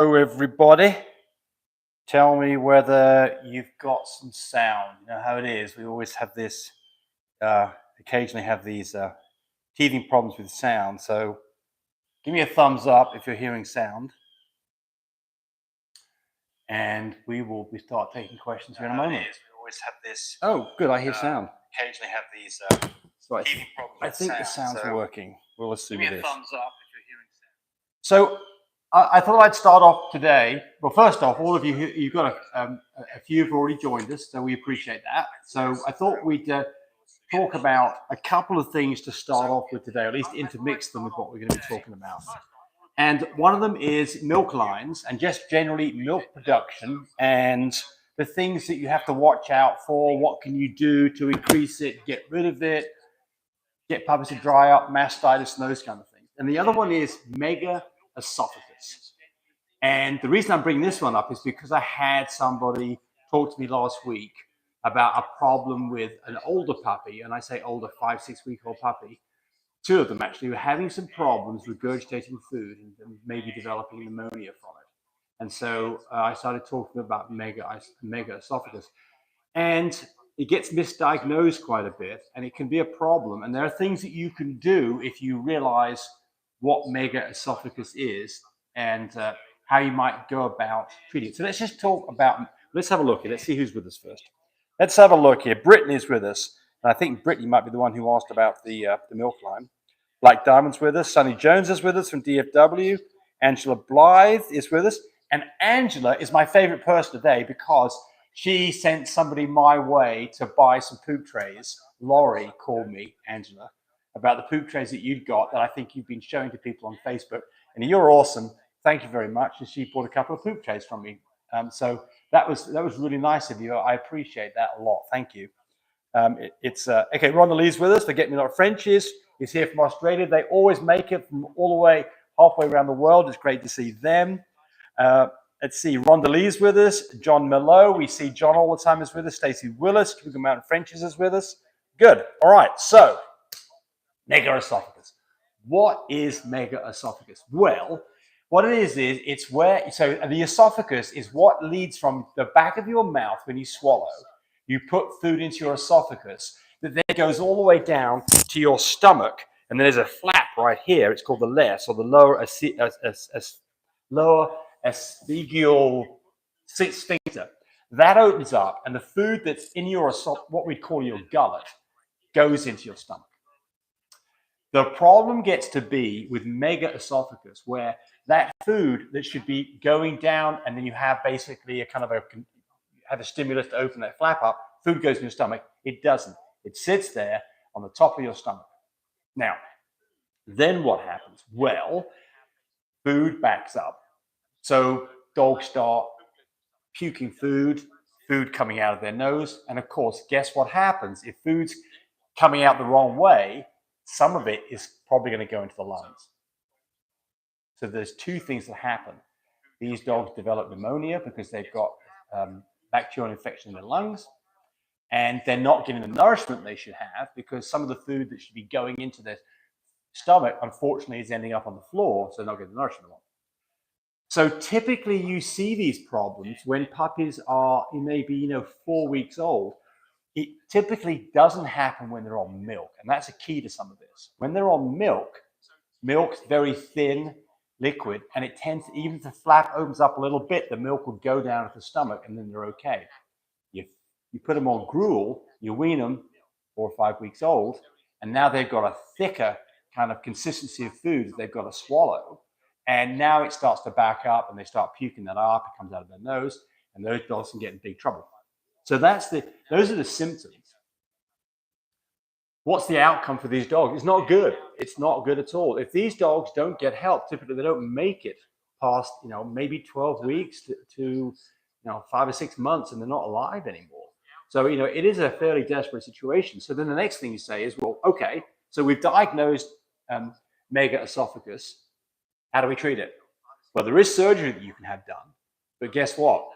Hello, everybody. Tell me whether you've got some sound. You know how it is. We always have this, occasionally have these teething problems with sound. So give me a thumbs up if you're hearing sound. And we will start taking questions here in a moment. We always have this. Oh, good. I hear sound. Occasionally have these teething problems with sound. I think the sound's working. We'll assume it is. Give me a thumbs up if you're hearing sound. So I thought I'd start off today. Well, first off, all of you, you've got a few have already joined us, so we appreciate that. So I thought we'd talk about a couple of things to start off with today, or at least intermix them with what we're going to be talking about. And one of them is milk lines and just generally milk production and the things that you have to watch out for. What can you do to increase it, get rid of it, get puppies to dry up, mastitis, and those kind of things. And the other one is Megaesophagus. And the reason I'm bringing this one up is because I had somebody talk to me last week about a problem with an older puppy, and I say older, 5-6 week old puppy. Two of them actually were having some problems regurgitating food and maybe developing pneumonia from it. And so I started talking about Megaesophagus. And it gets misdiagnosed quite a bit, and it can be a problem. And there are things that you can do if you realize what Megaesophagus is and how you might go about treating it. So let's just talk about, let's have a look here. Let's see who's with us first. Let's have a look here. Brittany's with us. And I think Brittany might be the one who asked about the milk line. Black Diamond's with us. Sonny Jones is with us from DFW. Angela Blythe is with us. And Angela is my favorite person today because she sent somebody my way to buy some poop trays. Laurie called me, Angela, about the poop trays that you'd got that I think you've been showing to people on Facebook. And you're awesome. Thank you very much. And she bought a couple of poop trays from me. So that was really nice of you. I appreciate that a lot. Thank you. Okay, Rhonda Lee's with us. Forget Me Not Frenchies. He's here from Australia. They always make it from all the way halfway around the world. It's great to see them. Let's see, Rhonda Lee's with us. John Mello, we see John all the time is with us. Stacey Willis, Cougar Mountain Frenchies is with us. Good. All right, so Megaesophagus. What is Megaesophagus? Well, what it is it's where, so the esophagus is what leads from the back of your mouth when you swallow. You put food into your esophagus that then goes all the way down to your stomach. And then there's a flap right here. It's called the LES, or the lower esophageal sphincter. That opens up, and the food that's in your what we'd call your gullet goes into your stomach. The problem gets to be with Megaesophagus, where that food that should be going down, and then you have basically a kind of have a stimulus to open that flap up, food goes in your stomach. It doesn't. It sits there on the top of your stomach. Now, then what happens? Well, food backs up. So dogs start puking food coming out of their nose. And of course, guess what happens? If food's coming out the wrong way, some of it is probably going to go into the lungs. So there's two things that happen. These dogs develop pneumonia because they've got bacterial infection in their lungs, and they're not getting the nourishment they should have because some of the food that should be going into their stomach, unfortunately, is ending up on the floor, so they're not getting the nourishment. So typically you see these problems when puppies are maybe 4 weeks old. It typically doesn't happen when they're on milk, and that's a key to some of this. When they're on milk's very thin liquid, and it tends to, even if the flap opens up a little bit, the milk will go down to the stomach, and then they're okay. You put them on gruel, you wean them 4 or 5 weeks old, and now they've got a thicker kind of consistency of food that they've got to swallow. And now it starts to back up, and they start puking that up. It comes out of their nose, and those dogs can get in big trouble. So those are the symptoms. What's the outcome for these dogs? It's not good. It's not good at all. If these dogs don't get help, typically they don't make it past maybe 12 weeks to 5 or 6 months, and they're not alive anymore. So it is a fairly desperate situation. So then the next thing you say is, well, okay, so we've diagnosed Megaesophagus. How do we treat it? Well, there is surgery that you can have done, but guess what?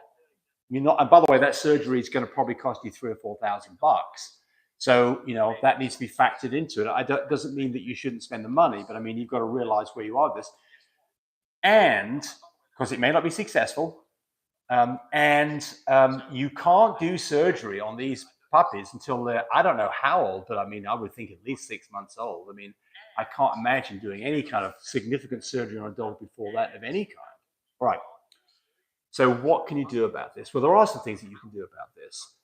And by the way, that surgery is going to probably cost you $3,000 or $4,000. So, that needs to be factored into it. Doesn't mean that you shouldn't spend the money, but I mean, you've got to realize where you are with this. And because it may not be successful. You can't do surgery on these puppies until they're, I don't know how old, but I mean, I would think at least 6 months old. I mean, I can't imagine doing any kind of significant surgery on a dog before that of any kind. Right. So what can you do about this? Well, there are some things that you can do about this.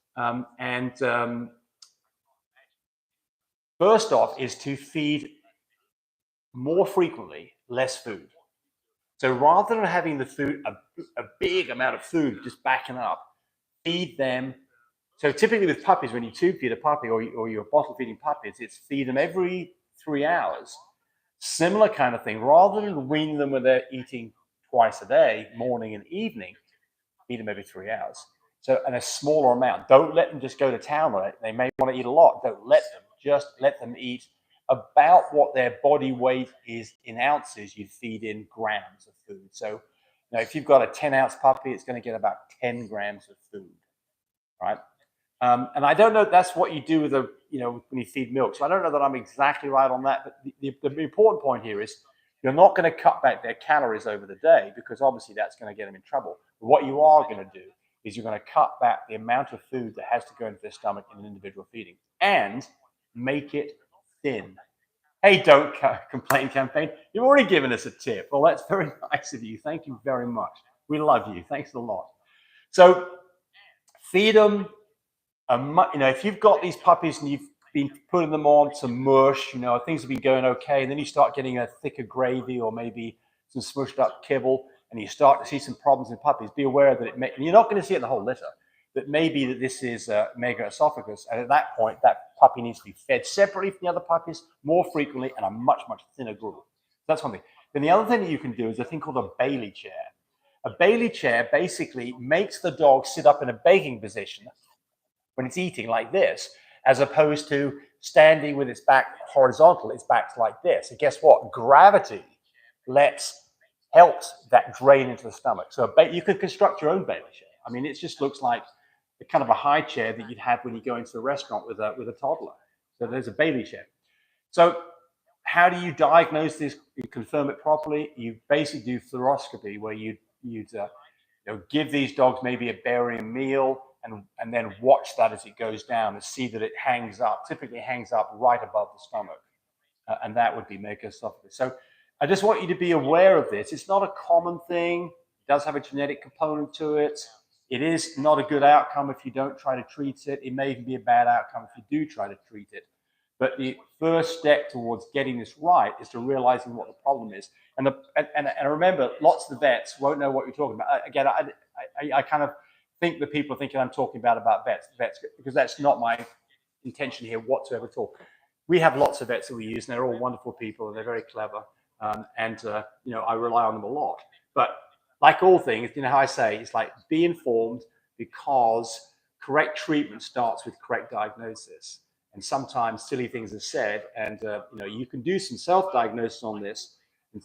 First off is to feed more frequently, less food. So rather than having the food, a big amount of food just backing up, feed them. So typically with puppies, when you tube feed a puppy or you're bottle feeding puppies, it's feed them every 3 hours. Similar kind of thing. Rather than wean them when they're eating twice a day, morning and evening, feed them every 3 hours. So, and a smaller amount. Don't let them just go to town on it. They may want to eat a lot. Don't let them. Just let them eat about what their body weight is in ounces. You feed in grams of food. So, if you've got a 10-ounce puppy, it's going to get about 10 grams of food, right? And I don't know if that's what you do with when you feed milk. So I don't know that I'm exactly right on that. But the important point here is you're not going to cut back their calories over the day, because obviously that's going to get them in trouble. But what you are going to do is you're going to cut back the amount of food that has to go into their stomach in an individual feeding and make it thin. Hey, don't complain campaign. You've already given us a tip. Well, that's very nice of you. Thank you very much. We love you. Thanks a lot. So feed them. If you've got these puppies and you've been putting them on some mush, things have been going okay, and then you start getting a thicker gravy or maybe some smushed up kibble, and you start to see some problems in puppies, be aware that and you're not going to see it in the whole litter, that maybe that this is Megaesophagus, and at that point, that puppy needs to be fed separately from the other puppies more frequently and a much, much thinner gruel. That's one thing. Then the other thing that you can do is a thing called a Bailey chair. A Bailey chair basically makes the dog sit up in a begging position when it's eating like this, as opposed to standing with its back horizontal, its back's like this. And guess what? Gravity helps that drain into the stomach. So you can construct your own Bailey chair. I mean, it just looks like the kind of a high chair that you'd have when you go into a restaurant with a toddler. So there's a Bailey chair. So how do you diagnose this? You confirm it properly. You basically do fluoroscopy, where you'd give these dogs maybe a barium meal, and then watch that as it goes down and see that it typically hangs up right above the stomach. And that would be Megaesophagus. So I just want you to be aware of this. It's not a common thing. It does have a genetic component to it. It is not a good outcome if you don't try to treat it. It may even be a bad outcome if you do try to treat it. But the first step towards getting this right is to realizing what the problem is. And remember, lots of the vets won't know what you're talking about. Again, I kind of think that people are thinking I'm talking about vets, because that's not my intention here whatsoever at all. We have lots of vets that we use, and they're all wonderful people, and they're very clever. I rely on them a lot. But like all things, how I say, it's like be informed, because correct treatment starts with correct diagnosis. And sometimes silly things are said, and you can do some self-diagnosis on this, and,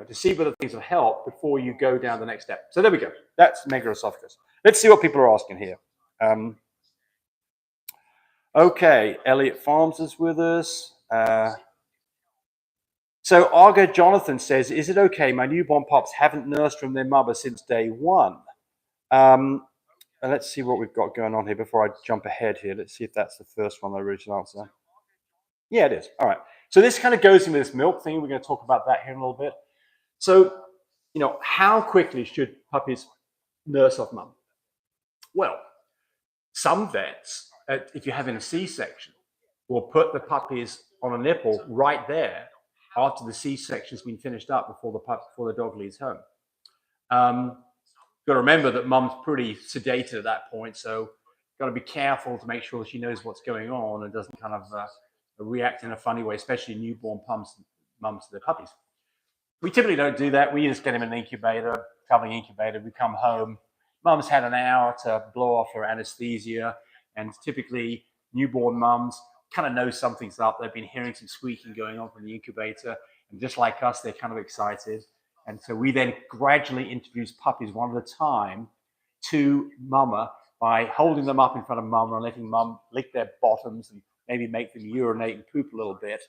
to see whether things will help before you go down the next step. So there we go. That's Megaesophagus. Let's see what people are asking here. Okay, Elliot Farms is with us. So Argo Jonathan says, is it okay? My newborn pups haven't nursed from their mother since day one. Let's see what we've got going on here before I jump ahead here. Let's see if that's the first one, the original answer. Yeah, it is. All right. So this kind of goes in with this milk thing. We're going to talk about that here in a little bit. So, how quickly should puppies nurse off mum? Well, some vets, if you're having a C-section, will put the puppies on a nipple right there after the C-section's been finished up before the dog leaves home. Got to remember that mum's pretty sedated at that point, so got to be careful to make sure she knows what's going on and doesn't kind of react in a funny way, especially newborn mums to their puppies. We typically don't do that. We just get them in an incubator, traveling incubator. We come home. Mum's had an hour to blow off her anesthesia, and typically newborn mums kind of know something's up. They've been hearing some squeaking going on from the incubator, and just like us, they're kind of excited. And so we then gradually introduce puppies one at a time to mama by holding them up in front of mama and letting mum lick their bottoms and maybe make them urinate and poop a little bit.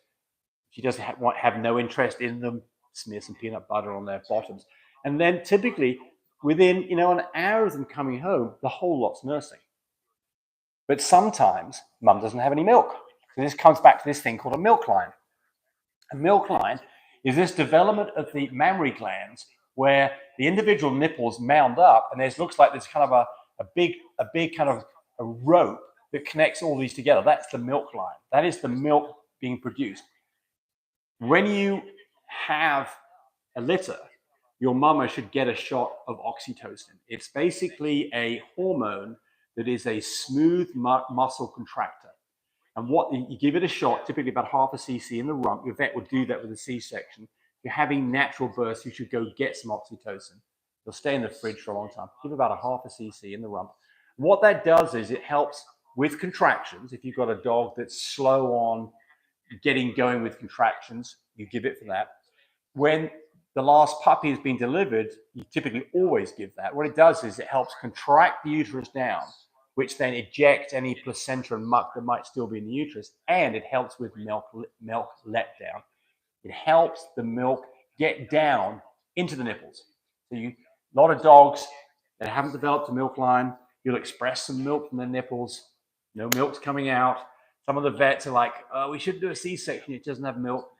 She doesn't have no interest in them. Smear some peanut butter on their bottoms. And then typically within, an hour of them coming home, the whole lot's nursing. But sometimes mum doesn't have any milk. So this comes back to this thing called a milk line. A milk line is this development of the mammary glands where the individual nipples mound up, and there looks like there's kind of a big kind of a rope that connects all these together. That's the milk line. That is the milk being produced. When you have a litter, your mama should get a shot of oxytocin. It's basically a hormone that is a smooth muscle contractor. And what you give it a shot, typically about half a cc in the rump. Your vet would do that with a C-section. If you're having natural births, you should go get some oxytocin. It'll stay in the fridge for a long time. Give about a half a cc in the rump. What that does is it helps with contractions. If you've got a dog that's slow on getting going with contractions, you give it for that. When the last puppy has been delivered, you typically always give that. What it does is it helps contract the uterus down, which then ejects any placenta and muck that might still be in the uterus, and it helps with milk letdown. It helps the milk get down into the nipples. So a lot of dogs that haven't developed a milk line, you'll express some milk from their nipples, no milk's coming out. Some of the vets are like, oh, we should do a C-section, it doesn't have milk.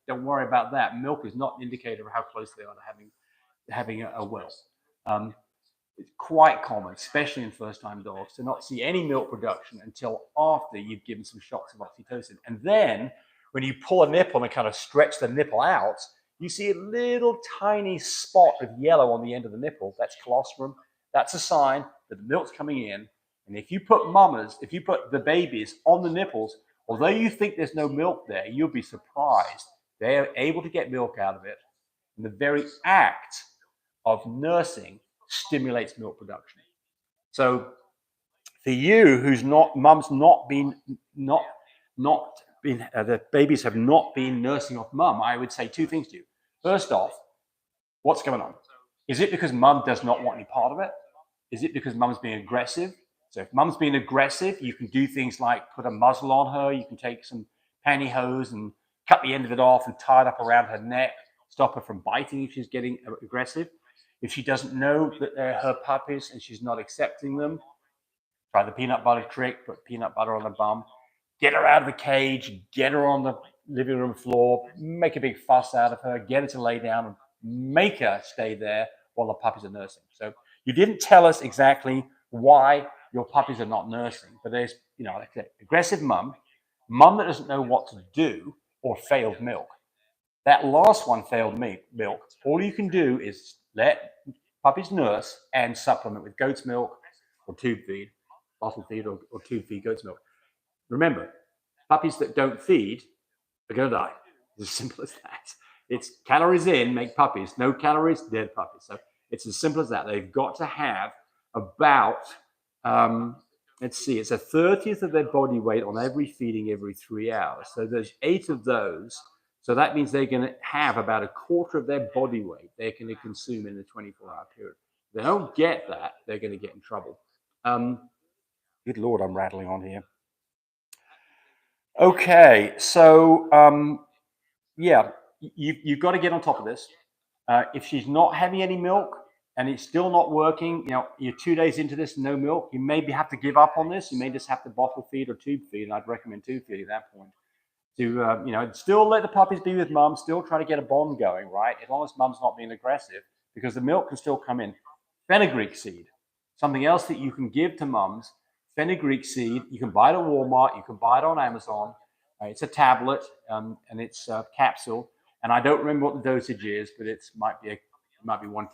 Don't worry about that. Milk is not an indicator of how close they are to having a whelp. It's quite common, especially in first-time dogs, to not see any milk production until after you've given some shots of oxytocin. And then when you pull a nipple and kind of stretch the nipple out, you see a little tiny spot of yellow on the end of the nipple. That's colostrum. That's a sign that the milk's coming in. And if you put the babies on the nipples, although you think there's no milk there, you'll be surprised. They're able to get milk out of it. And the very act of nursing stimulates milk production. So for you, the babies have not been nursing off mum, I would say two things to you. First off, what's going on? Is it because mum does not want any part of it? Is it because mum's being aggressive? So if mum's being aggressive, you can do things like put a muzzle on her. You can take some pantyhose and cut the end of it off and tie it up around her neck, stop her from biting if she's getting aggressive. If she doesn't know that they're her puppies and she's not accepting them, try the peanut butter trick, put peanut butter on the bum, get her out of the cage, get her on the living room floor, make a big fuss out of her, get her to lay down and make her stay there while the puppies are nursing. So you didn't tell us exactly why your puppies are not nursing, but there's, like I said, aggressive mum that doesn't know what to do, or failed milk. That last one, failed milk, all you can do is let puppies nurse and supplement with goat's milk or tube feed, bottle feed or tube feed goat's milk. Remember, puppies that don't feed are going to die. It's as simple as that. It's calories in, make puppies. No calories, dead puppies. So it's as simple as that. They've got to have about, it's a 30th of their body weight on every feeding every 3 hours. So there's 8 of those. So that means they're going to have about a quarter of their body weight they're going to consume in a 24-hour period. If they don't get that, they're going to get in trouble. Good Lord, I'm rattling on here. Okay, so you've got to get on top of this. If she's not having any milk and it's still not working, you're 2 days into this, no milk, you maybe have to give up on this. You may just have to bottle feed or tube feed, and I'd recommend tube feed at that point. To still let the puppies be with mum, still try to get a bond going, right? As long as mum's not being aggressive, because the milk can still come in. Fenugreek seed, something else that you can give to mums. Fenugreek seed, you can buy it at Walmart, you can buy it on Amazon. It's a tablet and it's a capsule. And I don't remember what the dosage is, but it might be one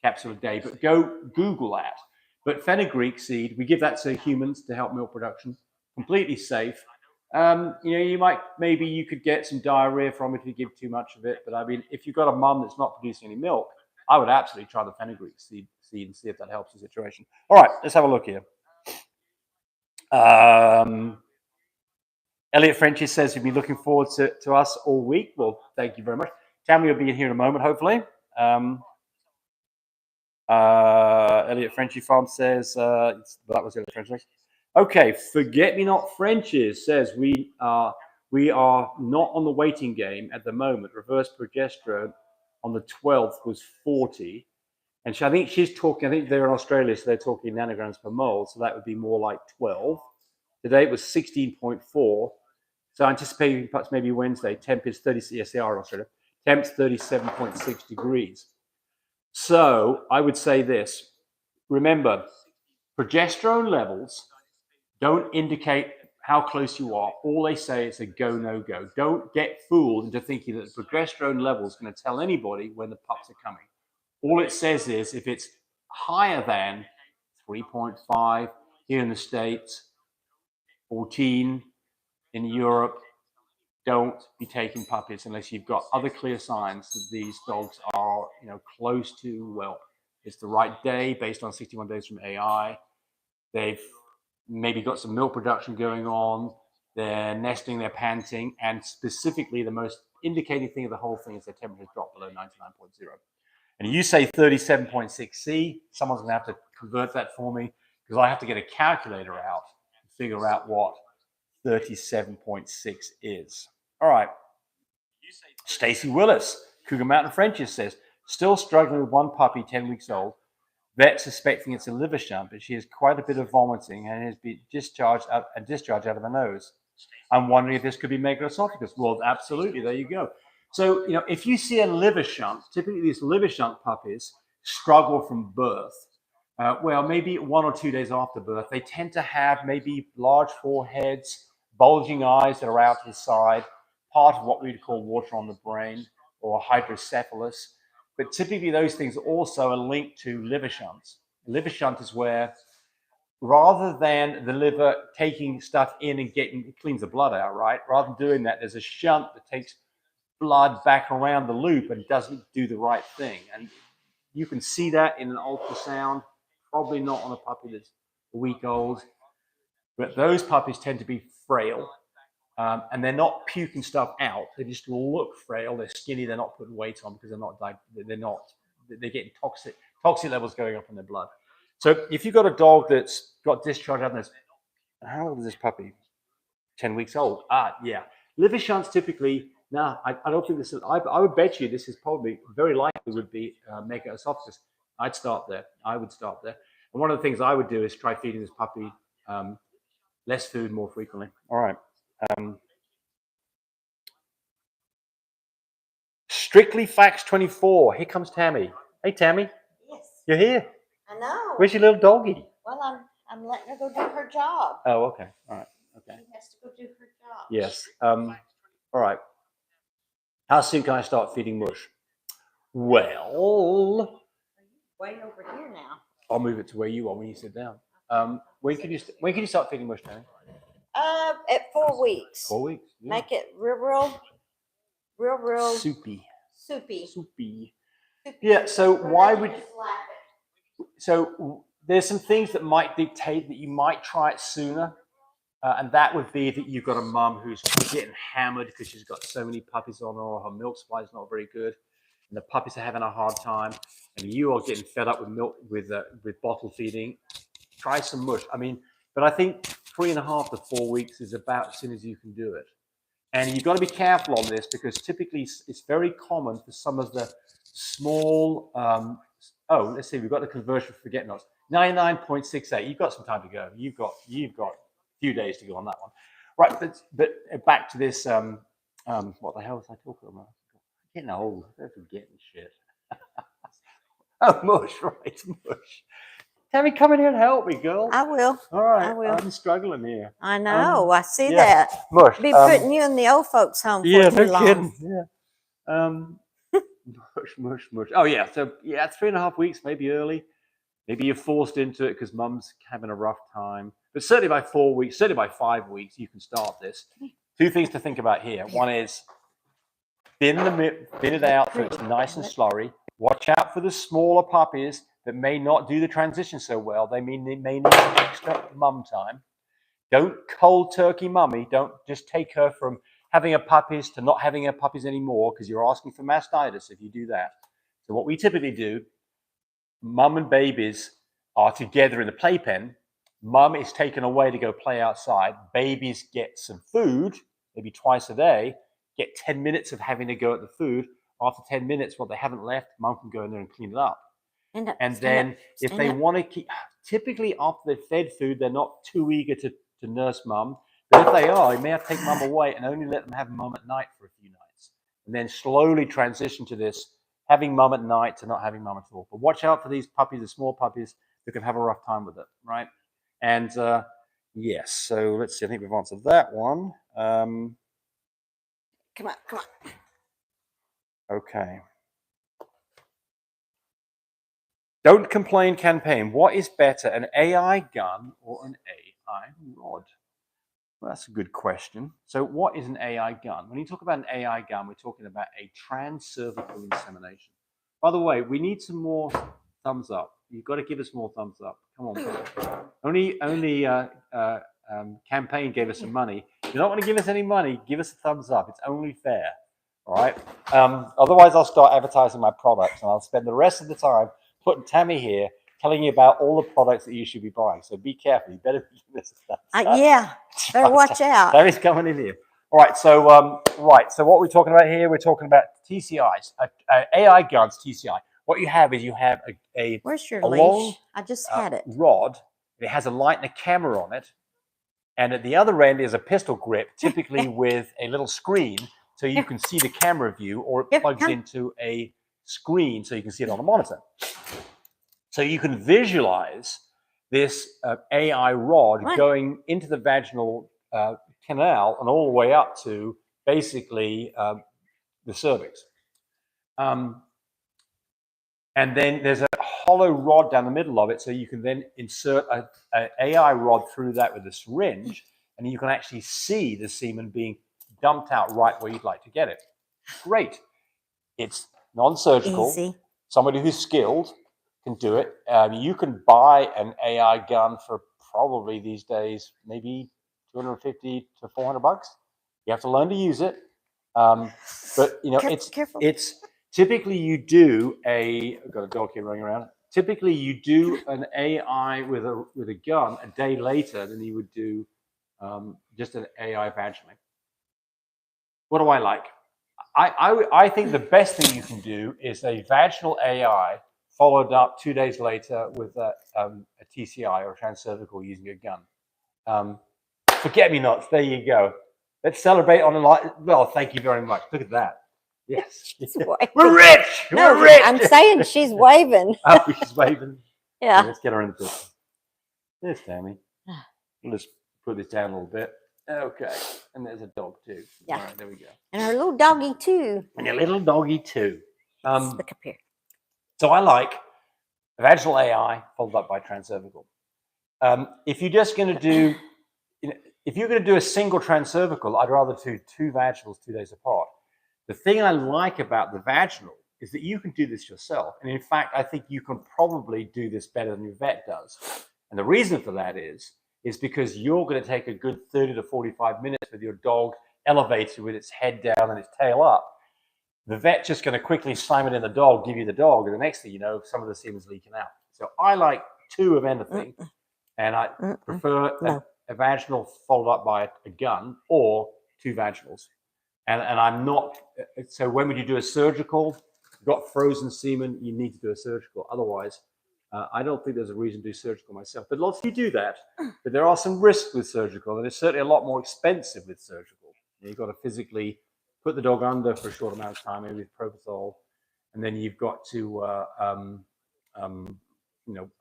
capsule a day. But go Google that. But fenugreek seed, we give that to humans to help milk production. Completely safe. You could get some diarrhea from it if you give too much of it. But I mean, if you've got a mum that's not producing any milk, I would absolutely try the fenugreek seed and see if that helps the situation. All right, let's have a look here. Elliot Frenchy says you'll be looking forward to us all week. Well, thank you very much. Tammy will be in here in a moment, hopefully. Elliot Frenchy Farm says, that was Elliot Frenchy. Okay, Forget Me Not Frenches says we are not on the waiting game at the moment. Reverse progesterone on the 12th was 40. And I think she's talking, I think they're in Australia, so they're talking nanograms per mole. So that would be more like 12. Today it was 16.4. So anticipating perhaps maybe Wednesday, temp is 30, yes, they are in Australia. Temp's 37.6 degrees. So I would say this, remember, progesterone levels don't indicate how close you are. All they say is a go, no go. Don't get fooled into thinking that the progesterone level is going to tell anybody when the pups are coming. All it says is if it's higher than 3.5 here in the States, 14 in Europe, don't be taking puppies unless you've got other clear signs that these dogs are, close to, well, it's the right day based on 61 days from AI. They've maybe got some milk production going on. They're nesting, they're panting, and specifically the most indicating thing of the whole thing is their temperature's dropped below 99.0. And you say 37.6 C, someone's going to have to convert that for me because I have to get a calculator out and figure out what 37.6 is. All right. Stacey Willis, Cougar Mountain Frenches says, still struggling with one puppy, 10 weeks old. Vet suspecting it's a liver shunt, but she has quite a bit of vomiting and has been discharged out of the nose. I'm wondering if this could be Megaesophagus. Well, absolutely. There you go. So, if you see a liver shunt, typically these liver shunt puppies struggle from birth. Well, maybe 1 or 2 days after birth, they tend to have maybe large foreheads, bulging eyes that are out to the side, part of what we would call water on the brain or hydrocephalus. But typically those things also are linked to liver shunts. Liver shunt is where rather than the liver taking stuff in and it cleans the blood out, right? Rather than doing that, there's a shunt that takes blood back around the loop and doesn't do the right thing. And you can see that in an ultrasound, probably not on a puppy that's a week old. But those puppies tend to be frail. And they're not puking stuff out. They just look frail. They're skinny. They're not putting weight on because they're getting toxic levels going up in their blood. So if you've got a dog that's got discharge out of this, how old is this puppy? 10 weeks old. Yeah. Liver shunts typically, I don't think this is, I would bet you this is probably very likely would be Megaesophagus. I would start there. And one of the things I would do is try feeding this puppy less food more frequently. All right. Strictly Facts 24. Here comes Tammy. Hey, Tammy. Yes. You're here. I know. Where's your little doggy? Well, I'm letting her go do her job. Oh, okay. All right. Okay. She has to go do her job. Yes. All right. How soon can I start feeding mush? Well, way over here now. I'll move it to where you are when you sit down. When can you start feeding mush, Tammy? At 4 weeks. 4 weeks. Yeah. Make it real soupy. Yeah. So there's some things that might dictate that you might try it sooner, and that would be that you've got a mum who's getting hammered because she's got so many puppies on her, or her milk supply is not very good, and the puppies are having a hard time, and you are getting fed up with milk with bottle feeding. Try some mush. But I think 3.5 to 4 weeks is about as soon as you can do it. And you've got to be careful on this because typically it's very common for some of the small, let's see, we've got the conversion for forget-nots, 99.68. You've got some time to go. You've got a few days to go on that one. Right, but back to this, what the hell was I talking about? I'm getting old, I'm forgetting shit. Oh, mush, right, mush. Tammy, come in here and help me, girl. I will. All right. I will. I'm struggling here. I know. I see that. Mush. Be putting you in the old folks' home for too long. Kidding. Yeah. Mush. Oh, yeah. So, 3.5 weeks, maybe early. Maybe you're forced into it because mum's having a rough time. But certainly by 4 weeks, certainly by 5 weeks, you can start this. 2 things to think about here. One is thin it out so it's nice and slurry. Watch out for the smaller puppies that may not do the transition so well. They may need some extra mum time. Don't cold turkey mummy. Don't just take her from having her puppies to not having her puppies anymore because you're asking for mastitis if you do that. So what we typically do, mum and babies are together in the playpen. Mum is taken away to go play outside. Babies get some food, maybe twice a day, get 10 minutes of having to go at the food. after 10 minutes, what they haven't left, mum can go in there and clean it up. And stand then if they want to keep, typically after they've fed food, they're not too eager to nurse mum. But if they are, you may have to take mum away and only let them have mum at night for a few nights. And then slowly transition to this, having mum at night to not having mum at all. But watch out for these puppies, the small puppies, who can have a rough time with it, right? And yes, so let's see, I think we've answered that one. Come on, come on. Okay. Don't complain campaign. What is better, an AI gun or an AI rod? Well, that's a good question. So what is an AI gun? When you talk about an AI gun, we're talking about a transcervical insemination. By the way, we need some more thumbs up. You've got to give us more thumbs up. Come on. Only campaign gave us some money. If you don't want to give us any money, give us a thumbs up. It's only fair. All right. Otherwise, I'll start advertising my products, and I'll spend the rest of the time putting Tammy here, telling you about all the products that you should be buying. So be careful. You better give this stuff. Yeah, better watch out. Tammy's coming in here. All right. So So what we're talking about here, we're talking about TCIs, AI guns. TCI. What you have is you have a Where's your long, leash? I just had it. rod. It has a light and a camera on it, and at the other end is a pistol grip, typically with a little screen, so you can see the camera view, or it plugs into a screen so you can see it on a monitor. So you can visualize this AI rod going into the vaginal canal and all the way up to basically the cervix. And then there's a hollow rod down the middle of it, so you can then insert an AI rod through that with a syringe, and you can actually see the semen being dumped out right where you'd like to get it. Great. It's non-surgical. Easy. Somebody who's skilled can do it. You can buy an AI gun for probably these days, maybe $250 to $400. You have to learn to use it. But you know, it's typically you do I've got a dog here running around. Typically you do an AI with a gun a day later than you would do just an AI vaginally. What do I like? I think the best thing you can do is a vaginal AI followed up 2 days later with a TCI or a transcervical using a gun. Forget-me-nots. There you go. Let's celebrate on a lot. Well, thank you very much. Look at that. Yes. We're rich. We're rich. I'm saying she's waving. Oh, she's waving. Yeah. Let's get her in the picture. There's Tammy. We'll just put this down a little bit. Okay. And there's a dog too. Yeah. All right, there we go. And her little doggy too. And your little doggy too. Look up here. So I like vaginal AI followed up by transcervical. If you're just going to do, if you're going to do a single transcervical, I'd rather do 2 vaginals 2 days apart. The thing I like about the vaginal is that you can do this yourself. And in fact, I think you can probably do this better than your vet does. And the reason for that is because you're going to take a good 30 to 45 minutes with your dog elevated with its head down and its tail up. The vet's just going to quickly slam it in the dog, give you the dog, and the next thing you know, some of the semen's leaking out. So I like 2 of anything, and I prefer a vaginal followed up by a gun or 2 vaginals. And I'm not, so when would you do a surgical? You've got frozen semen, you need to do a surgical. Otherwise, I don't think there's a reason to do surgical myself. But lots of you do that. But there are some risks with surgical, and it's certainly a lot more expensive with surgical. You've got to physically put the dog under for a short amount of time, maybe with propofol, and then you've got to,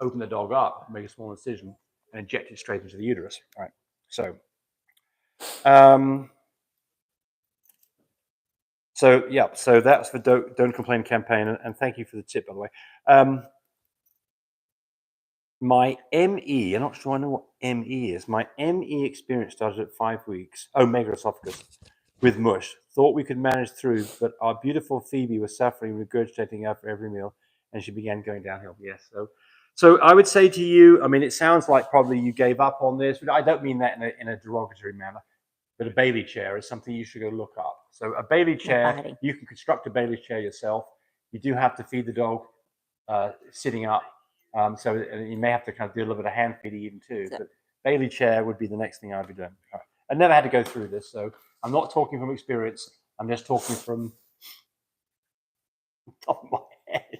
open the dog up, make a small incision, and inject it straight into the uterus. All right. So that's the Don't Complain campaign, and thank you for the tip, by the way. My ME, I'm not sure I know what ME is. My ME experience started at 5 weeks. Oh, Megaesophagus with mush. Thought we could manage through, but our beautiful Phoebe was suffering, regurgitating after every meal, and she began going downhill. Yes, so I would say to you, I mean, it sounds like probably you gave up on this, but I don't mean that in a derogatory manner. But a Bailey chair is something you should go look up. So a Bailey chair, you can construct a Bailey chair yourself. You do have to feed the dog sitting up. So you may have to kind of do a little bit of hand feeding even too. But Bailey chair would be the next thing I'd be doing. Right. I never had to go through this, so I'm not talking from experience. I'm just talking from Top of my head.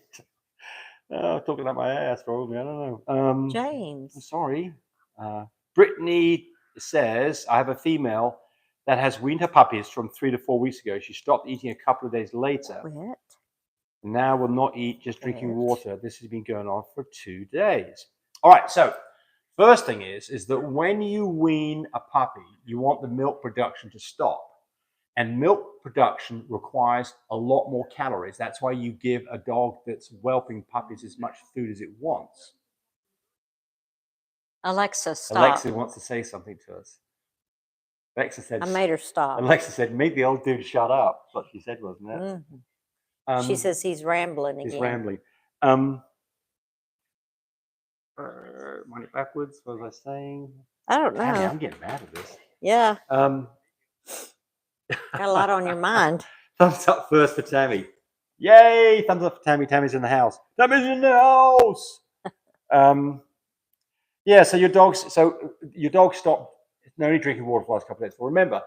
Talking about my ass, probably. I don't know. James. Sorry. Brittany says, I have a female that has weaned her puppies from 3 to 4 weeks ago. She stopped eating a couple of days later. Quit. Now will not eat, just drinking water. This has been going on for 2 days. All right, so first thing is that when you wean a puppy, you want the milk production to stop. And milk production requires a lot more calories. That's why you give a dog that's whelping puppies as much food as it wants. Alexa, stop. Alexa wants to say something to us. Alexa said, I made her stop. Alexa said, make the old dude shut up. That's what she said, wasn't it? Mm-hmm. She says he's rambling again. He's rambling. Run it backwards. What was I saying? I don't know. Tammy, I'm getting mad at this. Yeah. Got a lot on your mind. Thumbs up first for Tammy. Yay! Thumbs up for Tammy. Tammy's in the house. Tammy's in the house. Yeah. So your dog stopped only drinking water for the last couple of days. Well, remember,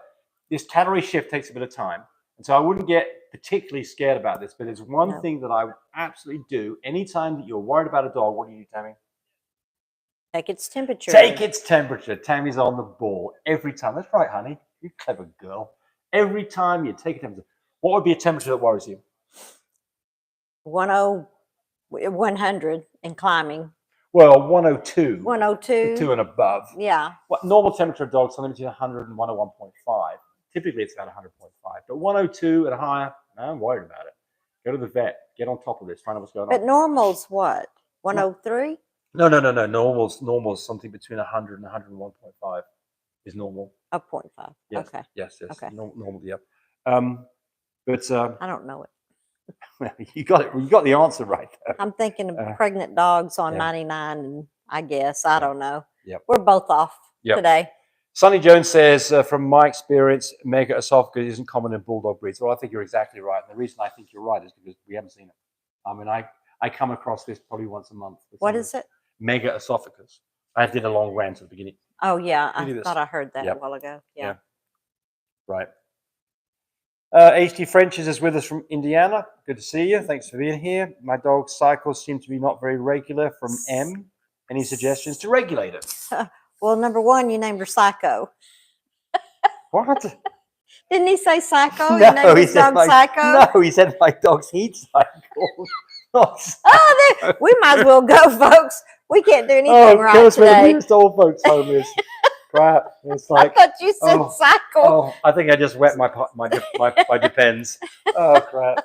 this calorie shift takes a bit of time, and so I wouldn't get particularly scared about this. But there's one thing that I would absolutely do anytime that you're worried about a dog. What do you do, Tammy? Take its temperature. Take its temperature. Tammy's on the ball every time. That's right, honey. You clever girl. Every time you take a temperature. What would be a temperature that worries you? 100 and climbing. Well, 102. 102. 2 and above. Yeah. What normal temperature of dogs something between 100 and 101.5. Typically, it's about 100.5. But 102 and higher, no, I'm worried about it. Go to the vet. Get on top of this. Find out what's going on. But normal's what? 103? No. Normal's something between 100 and 101.5 is normal. 0.5. Yes. Okay. Yes. Okay. Normal. Yep. But I don't know it. You got it. You got the answer right, though. I'm thinking of pregnant dogs on 99, and I guess I don't know. Yep. We're both off today. Sonny Jones says, from my experience, Megaesophagus isn't common in bulldog breeds. Well, I think you're exactly right. And the reason I think you're right is because we haven't seen it. I mean, I come across this probably once a month. What is it? Megaesophagus. I did a long rant at the beginning. Oh, yeah. I thought I heard that a while ago. Yeah. Right. HD Frenches is with us from Indiana. Good to see you. Thanks for being here. My dog's cycles seem to be not very regular from M. Any suggestions to regulate it? Well, number one, you named her Psycho. What? Didn't he say Psycho? No, you named his dog Psycho? No, he said my dog's heat cycle. We might as well go, folks. We can't do anything right today. The old folks home is crap. It's like, I thought you said Psycho. Oh, I think I just wet my depends. Oh, crap.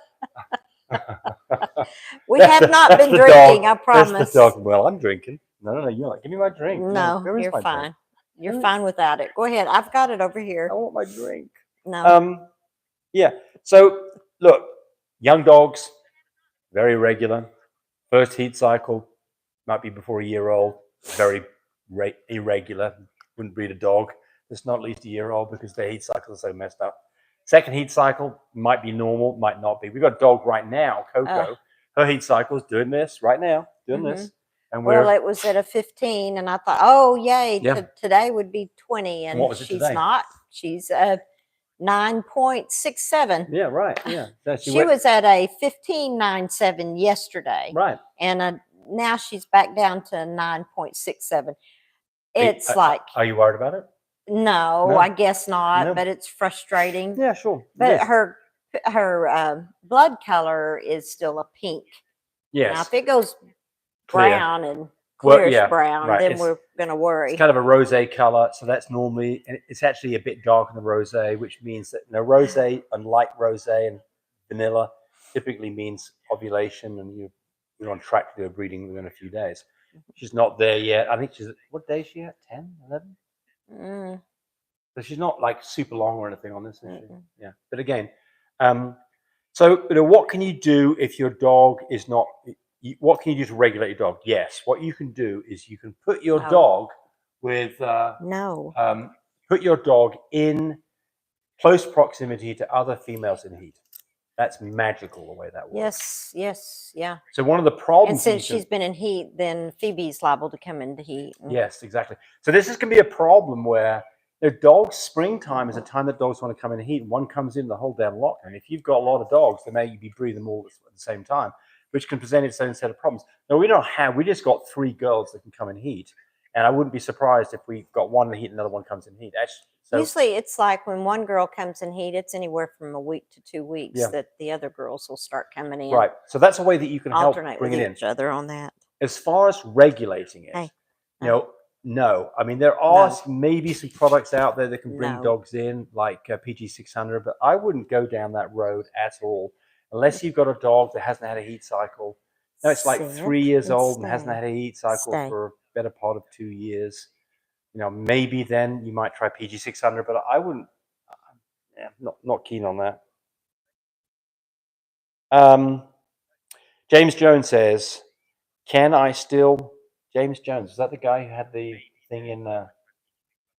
We have not been drinking, I promise. That's the dog. Well, I'm drinking. No, you're not. Give me my drink. No, you're fine. You're fine without it. Go ahead. I've got it over here. I want my drink. No. Yeah. So, look, young dogs, very regular. First heat cycle might be before a year old. Very irregular. Wouldn't breed a dog that's not at least a year old because their heat cycles are so messed up. Second heat cycle might be normal, might not be. We've got a dog right now, Coco. Her heat cycle is doing this right now, doing this. And well, it was at a 15, and I thought, oh, yay, today would be 20. And what was it she's today? not. She's 9.67. Yeah, right. Yeah. So she was at a 15.97 yesterday. Right. And now she's back down to 9.67. It's Are you worried about it? No, I guess not, but it's frustrating. Yeah, sure. But her blood color is still a pink. Yes. Now, if it goes brown and clearish brown, then we're going to worry. It's kind of a rosé color, so that's normally, and it's actually a bit darker than rosé, which means that rosé and light rosé and vanilla typically means ovulation, and you're on track to do a breeding within a few days. She's not there yet. I think what day is she at? 10, 11? So she's not like super long or anything on this issue. Yeah. But again, so what can you do if your dog is not, what can you do to regulate your dog? Yes. What you can do is you can put your dog with, put your dog in close proximity to other females in heat. That's magical the way that works. Yes, yeah. So one of the problems, and since she's been in heat, then Phoebe's liable to come into heat. Yes, exactly. So this is going to be a problem where Dogs, springtime is a time that dogs want to come in and heat, and one comes in the whole damn lot. And if you've got a lot of dogs, they may be breeding them all at the same time, which can present its own set of problems. Now, we just got 3 girls that can come in heat, and I wouldn't be surprised if we've got one in heat and another one comes in heat. Actually, so, usually it's like when one girl comes in heat, it's anywhere from a week to 2 weeks that the other girls will start coming in. Right. So that's a way that you can help bring it in. Each other on that. As far as regulating it, no. I mean, there are maybe some products out there that can bring dogs in, like PG600, but I wouldn't go down that road at all unless you've got a dog that hasn't had a heat cycle. No, it's like 3 years old and hasn't had a heat cycle for a better part of 2 years. Maybe then you might try PG600, but I wouldn't. Not keen on that. James Jones says, "Can I still?" James Jones, is that the guy who had the thing in? Did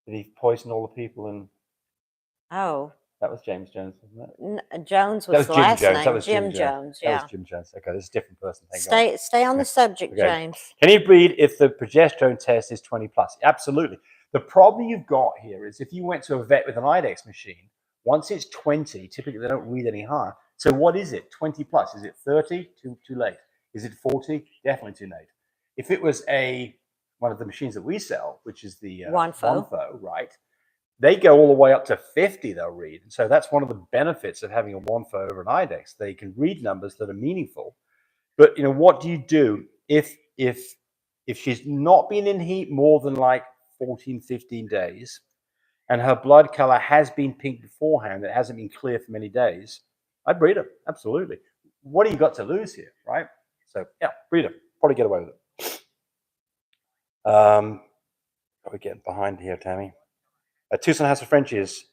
he poison all the people? And that was James Jones, wasn't it? Jones was the last name. That was Jim Jones. Yeah, that was Jim Jones. Okay, this is a different person. Stay on the subject, James. Can you breed if the progesterone test is 20 plus? Absolutely. The problem you've got here is if you went to a vet with an IDEX machine, once it's 20, typically they don't read any higher. So what is it? 20 plus? Is it 30? Too late. Is it 40? Definitely too late. If it was one of the machines that we sell, which is the Onfo, right? They go all the way up to 50. They'll read, and so that's one of the benefits of having a Onfo over an IDEX. They can read numbers that are meaningful. But what do you do if she's not been in heat more than like 14, 15 days, and her blood color has been pink beforehand, it hasn't been clear for many days? I'd breed her, absolutely. What do you got to lose here, right? So yeah, breed her. Probably get away with it. We're getting behind here, Tammy. Tucson House of Frenchies.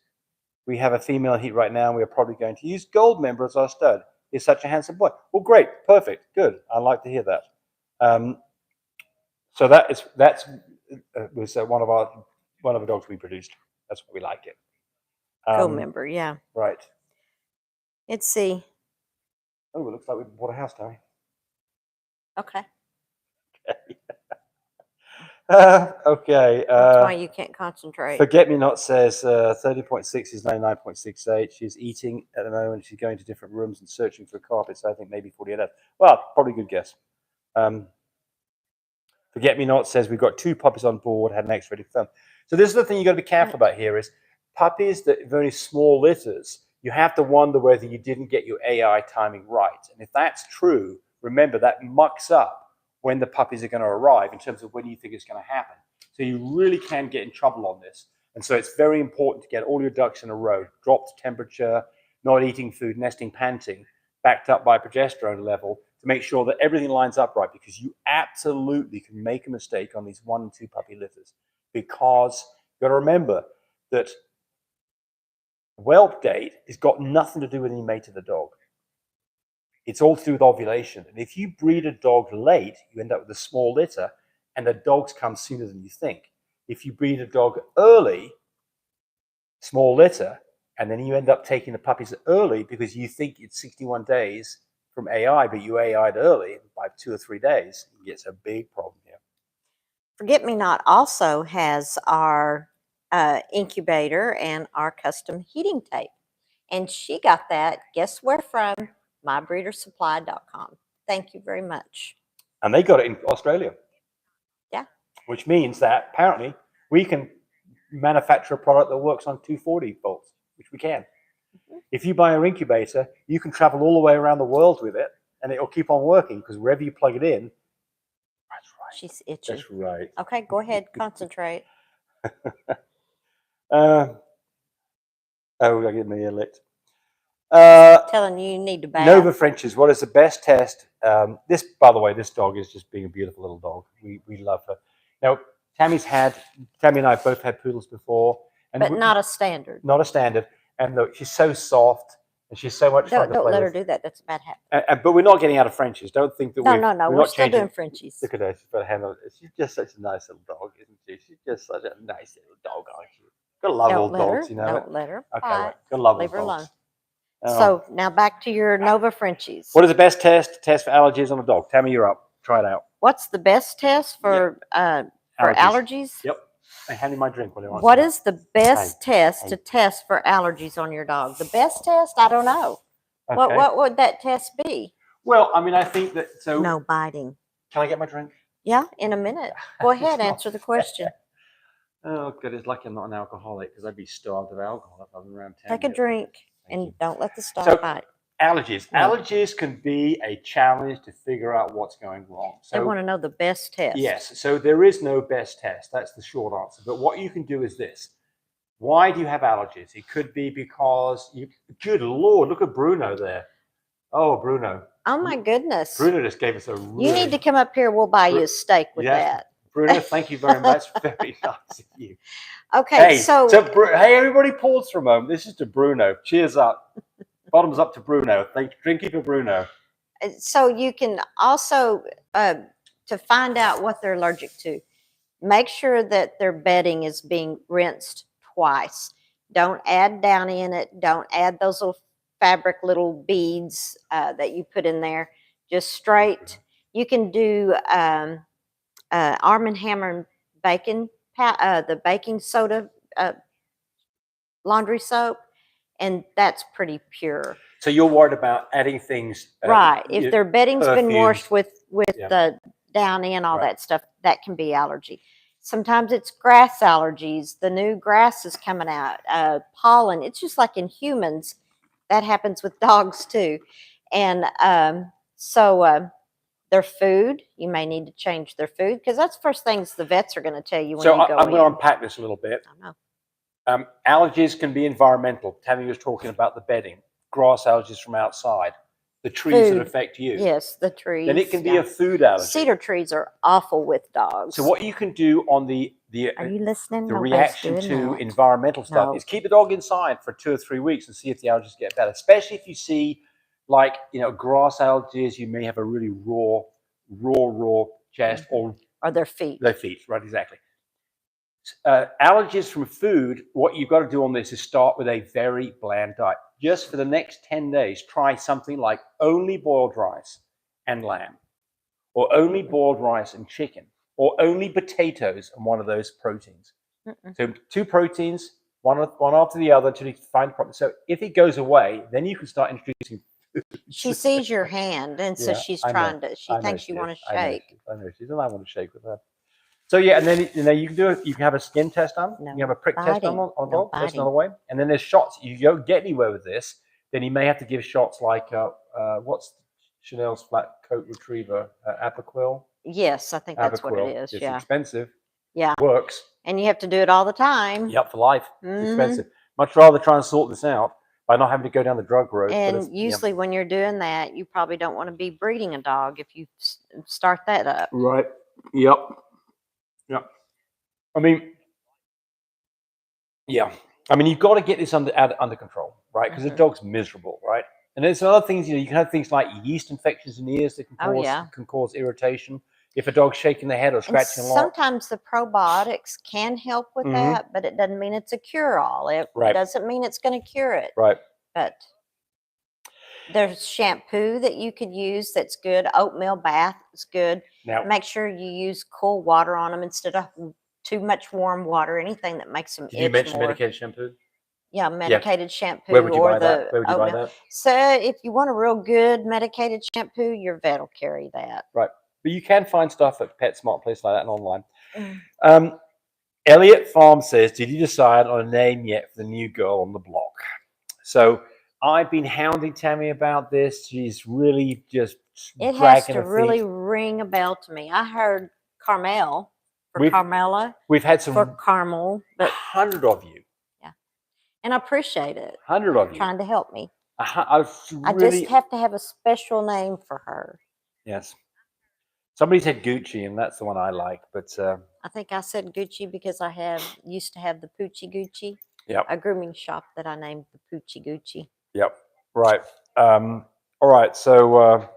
We have a female in heat right now, and we are probably going to use Goldmember as our stud. He's such a handsome boy. Well, great, perfect, good. I'd like to hear that. So that was one of the dogs we produced. That's what we like it. Goldmember, yeah. Right. Let's see. Oh, it looks like we bought a house, Tammy. Okay. Okay. That's why you can't concentrate. Forget Me Not says 30.6 is 99.68. She's eating at the moment. She's going to different rooms and searching for carpets. So I think maybe 48 hours. Well, probably a good guess. Forget Me Not says we've got 2 puppies on board, had an eggs ready for them. So this is the thing you've got to be careful about here is puppies that have only small litters, you have to wonder whether you didn't get your AI timing right. And if that's true, remember that mucks up when the puppies are going to arrive in terms of when you think it's going to happen. So you really can get in trouble on this. And so it's very important to get all your ducks in a row, drop the temperature, not eating food, nesting, panting, backed up by progesterone level to make sure that everything lines up right, because you absolutely can make a mistake on these 1 and 2 puppy litters, because you've got to remember that whelp date has got nothing to do with any mate of the dog. It's all to do with ovulation. And if you breed a dog late, you end up with a small litter, and the dogs come sooner than you think. If you breed a dog early, small litter, and then you end up taking the puppies early because you think it's 61 days from AI, but you AI'd early by 2 or 3 days, it gets a big problem here. Forget Me Not also has our incubator and our custom heating tape. And she got that, guess where from? MyBreederSupply.com. Thank you very much. And they got it in Australia. Yeah. Which means that apparently we can manufacture a product that works on 240 volts, which we can. Mm-hmm. If you buy an incubator, you can travel all the way around the world with it, and it'll keep on working, because wherever you plug it in, that's right. She's itching. That's right. Okay, go ahead, concentrate. I get my ear licked. Telling you need to bath. Nova Frenchies, what is the best test? This, by the way, this dog is just being a beautiful little dog. We love her. Now, Tammy and I both had poodles before. But not a standard. Not a standard. And look, she's so soft, and she's so much fun to play with. Don't let her do that. That's a bad habit. But we're not getting out of Frenchies. Don't think that No. We're still doing Frenchies. Look at her. She's got a hand on it. She's just such a nice little dog, isn't she? She's just such a nice little dog, aren't you? Gotta love old dogs, you know. Don't let her. Okay, right. Gotta love Leave her alone. Oh. So now back to your Nova Frenchies. What is the best test for allergies on a dog? Tammy, you're up. Try it out. What's the best test for allergies? Yep. Hey, hand me my drink while you answer What that. is the best test to test for allergies on your dog? The best test? I don't know. Okay. What would that test be? Well, I mean, I think that No biting. Can I get my drink? Yeah, in a minute. Go ahead, answer the question. Oh, good. It's lucky I'm not an alcoholic because I'd be starved of alcohol if I was around 10. Take a drink and don't let the So, dog bite. Allergies. No. Allergies can be a challenge to figure out what's going wrong. So, They want to know the best test. Yes. So there is no best test. That's the short answer. But what you can do is this. Why do you have allergies? It could be because you. Good Lord, look at Bruno there. Oh, Bruno. Oh my goodness. Bruno just gave us a really... You need to come up here. We'll buy you a steak with that. Bruno, thank you very much. Very nice of you. Okay, hey, everybody pause for a moment. This is to Bruno. Cheers up. Bottoms up to Bruno. Drinking for Bruno. So you can also, to find out what they're allergic to, make sure that their bedding is being rinsed twice. Don't add downy in it. Don't add those little fabric little beads that you put in there. Just straight. You can do Arm & Hammer bacon, the baking soda laundry soap, and that's pretty pure. So you're worried about adding things, right? If their bedding's been washed with Yeah. the downy and all that stuff, that can be allergy. Sometimes it's grass allergies. The new grass is coming out. Pollen. It's just like in humans. That happens with dogs too. And their food, you may need to change their food because that's the first things the vets are going to tell you when you go in. I'm going to unpack this a little bit. I know. Allergies can be environmental. Tammy was talking about the bedding. Grass allergies from outside. The trees that affect you. Yes, the trees. Then it can be a food allergy. Cedar trees are awful with dogs. So what you can do on the are you listening? The reaction to environmental stuff is keep the dog inside for 2 or 3 weeks and see if the allergies get better. Especially if you see, like, grass allergies, you may have a really raw chest or their feet. Their feet, right? Exactly. Allergies from food. What you've got to do on this is start with a very bland diet. Just for the next 10 days, try something like only boiled rice and lamb, or only boiled rice and chicken, or only potatoes and one of those proteins. So 2 proteins, one after the other, until you find the problem. So if it goes away, then you can start introducing food. She sees your hand, and so she's trying to. She thinks you want to shake. I know she doesn't want to shake with her. So yeah, and then you can do it. You can have a skin test done. No, you have a prick test done on a dog. That's biting. another way. And then there's shots. You don't get anywhere with this, then you may have to give shots like what's Chanel's flat coat retriever, Apoquil. Yes, I think that's what it is. It's yeah, expensive. Yeah, Works. And you have to do it all the time. Yep, for life. It's expensive. Much rather try and sort this out by not having to go down the drug road. And usually when you're doing that, you probably don't want to be breeding a dog if you start that up. Right. Yep. Yeah. I mean, you've got to get this under control, right? Because the dog's miserable, right? And there's other things, you can have things like yeast infections in the ears that can cause irritation. If a dog's shaking their head or scratching a lot. Sometimes the probiotics can help with that, but it doesn't mean it's a cure-all. It doesn't mean it's going to cure it. Right. But there's shampoo that you could use that's good. Oatmeal bath is good. Now, make sure you use cool water on them instead of too much warm water. Anything that makes them itch more. Did you mention medicated shampoo? Yeah, medicated shampoo. Where would you buy that? Where would you buy that? So if you want a real good medicated shampoo, your vet will carry that. Right. But you can find stuff at PetSmart, places like that, and online. Elliot Farm says, did you decide on a name yet for the new girl on the block? So I've been hounding Tammy about this. She's really just it has to really ring a bell to me. I heard Carmel for Carmela. We've had some for Carmel, but 100 of you. Yeah, and I appreciate it. 100 of you trying to help me. I just have to have a special name for her. Yes. Somebody said Gucci, and that's the one I like. But I think I said Gucci because I used to have the Poochie Gucci. Yep. A grooming shop that I named the Poochie Gucci. Yep. Right. All right. So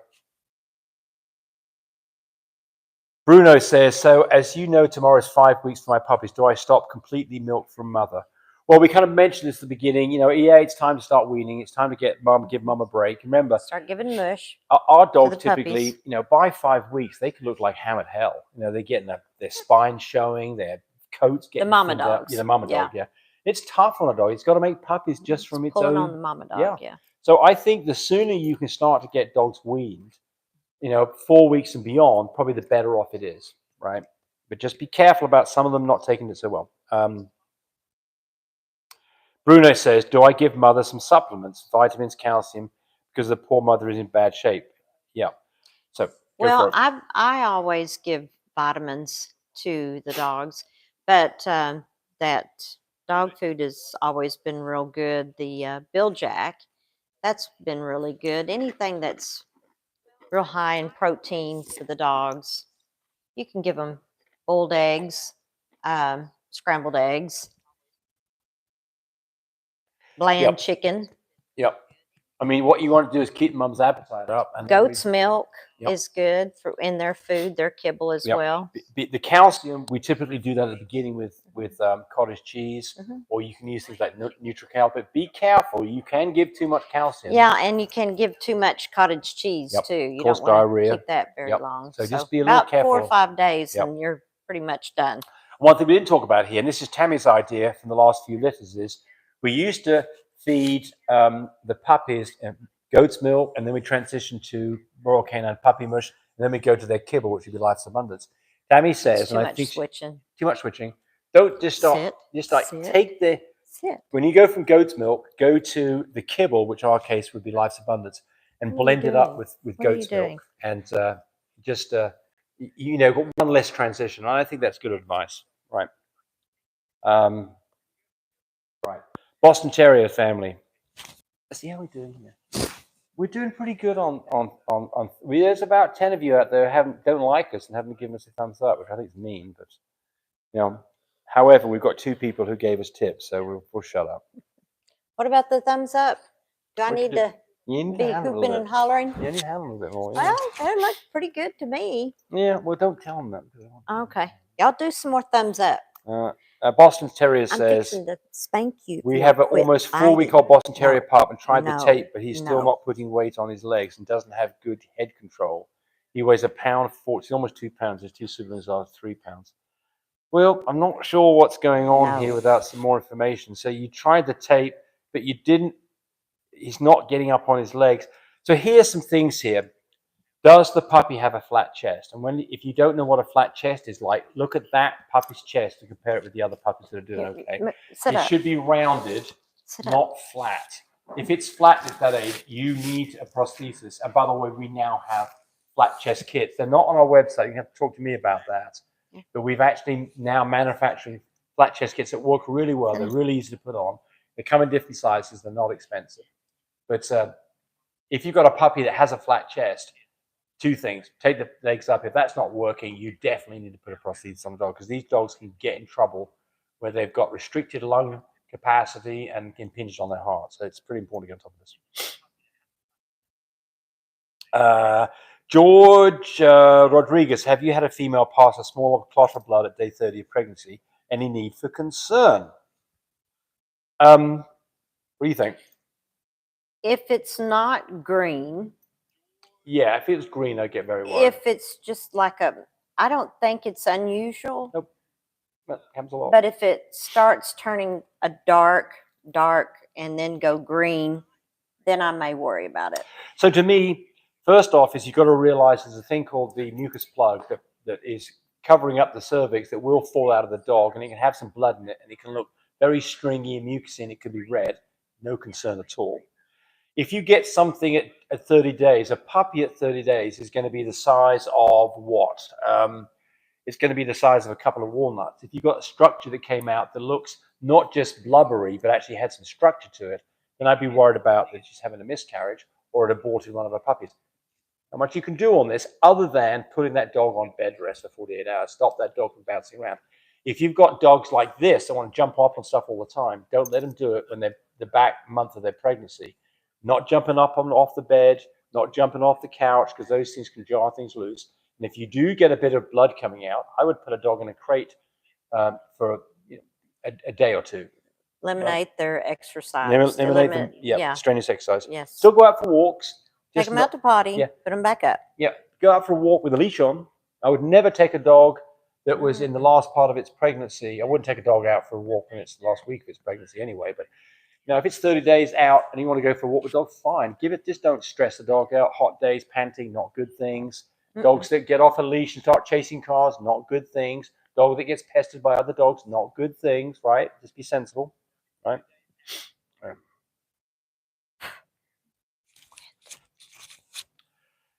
Bruno says, so as you know, tomorrow is 5 weeks for my puppies. Do I stop completely milk from mother? Well, we kind of mentioned this at the beginning. It's time to start weaning. It's time to give mum a break. Remember, start giving mush. Our dogs typically, by 5 weeks, they can look like ham at hell. They're getting their spine showing, their coat's getting the mama thinned out. dogs. Yeah, the mama dog. Yeah, it's tough on a dog. It's got to make puppies just from its pulling own. on the mama dog. Yeah. So I think the sooner you can start to get dogs weaned, 4 weeks and beyond, probably the better off it is, right? But just be careful about some of them not taking it so well. Bruno says, do I give mother some supplements, vitamins, calcium, because the poor mother is in bad shape? Yeah. So well, I always give vitamins to the dogs, but that dog food has always been real good. The Jack, that's been really good. Anything that's real high in protein for the dogs. You can give them boiled eggs, scrambled eggs, bland chicken. Yep. I mean, what you want to do is keep mum's appetite up. And goat's milk is good in their food, their kibble as well. The calcium, we typically do that at the beginning with cottage cheese, or you can use things like Nutrical. But be careful, you can give too much calcium. Yeah, and you can give too much cottage cheese too. You Cause don't want diarrhea. to keep that very long. So just be a little careful. About 4 or 5 days, and you're pretty much done. One thing we didn't talk about here, and this is Tammy's idea from the last few litters, is we used to feed the puppies goat's milk, and then we transition to Royal Canine puppy mush, and then we go to their kibble, which would be Life's Abundance. Tammy says, and I think too much switching. Don't just stop. Take the when you go from goat's milk, go to the kibble, which in our case would be Life's Abundance, and blend it up with goat's milk, and just got one less transition. I think that's good advice, right? Right. Boston Terrier family. Let's see how we're doing here. We're doing pretty good on. There's about 10 of you out there who don't like us and haven't given us a thumbs up, which I think is mean. But however, we've got 2 people who gave us tips, so we'll shut up. What about the thumbs up? Do I need to be hooping and hollering? Yeah, you have a little bit more. Well, they look pretty good to me. Yeah, well, don't tell them that. Okay, y'all do some more thumbs up. Boston Terrier says, I'm fixing to spank you. We have an almost 4-week-old Boston Terrier pup and tried the tape, but he's still not putting weight on his legs and doesn't have good head control. He weighs £1.40 pound, almost 2 pounds. His 2 siblings are 3 pounds. Well, I'm not sure what's going on here without some more information. So you tried the tape, but you didn't. He's not getting up on his legs. So here's some things here. Does the puppy have a flat chest? And if you don't know what a flat chest is like, look at that puppy's chest and compare it with the other puppies that are doing okay. It should be rounded, not flat. If it's flat at that age, you need a prosthesis. And by the way, we now have flat chest kits. They're not on our website. You have to talk to me about that. But we've actually now manufacturing flat chest kits that work really well. They're really easy to put on. They come in different sizes. They're not expensive. But if you've got a puppy that has a flat chest, 2 things. Take the legs up. If that's not working, you definitely need to put a prosthesis on the dog, because these dogs can get in trouble where they've got restricted lung capacity and impinged on their heart. So it's pretty important to get on top of this. George Rodriguez, have you had a female pass a small clot of blood at day 30 of pregnancy? Any need for concern? What do you think? If it's not green. Yeah, if it's green, I get very worried. If it's just like I don't think it's unusual. Nope. That happens a lot. But if it starts turning a dark, and then go green, then I may worry about it. So to me, first off, is you've got to realize there's a thing called the mucus plug that is covering up the cervix that will fall out of the dog, and it can have some blood in it, and it can look very stringy and mucusy, and it could be red. No concern at all. If you get something at 30 days, a puppy at 30 days is going to be the size of what? It's going to be the size of a couple of walnuts. If you've got a structure that came out that looks not just blubbery, but actually had some structure to it, then I'd be worried about that she's having a miscarriage or had aborted one of her puppies. Not much you can do on this other than putting that dog on bed rest for 48 hours. Stop that dog from bouncing around. If you've got dogs like this that want to jump up on stuff all the time, don't let them do it when they're the back month of their pregnancy. Not jumping up off the bed, not jumping off the couch, because those things can jar things loose. And if you do get a bit of blood coming out, I would put a dog in a crate for a day or 2. Eliminate their exercise. Eliminate them, strenuous exercise. Yes. Still go out for walks. Take them out to potty, put them back up. Yeah, go out for a walk with a leash on. I would never take a dog that was in the last part of its pregnancy. I wouldn't take a dog out for a walk when it's the last week of its pregnancy anyway, but if it's 30 days out and you want to go for a walk with the dog, fine. Just don't stress the dog out. Hot days, panting, not good things. Dogs that get off a leash and start chasing cars, not good things. Dog that gets pestered by other dogs, not good things, right? Just be sensible, right?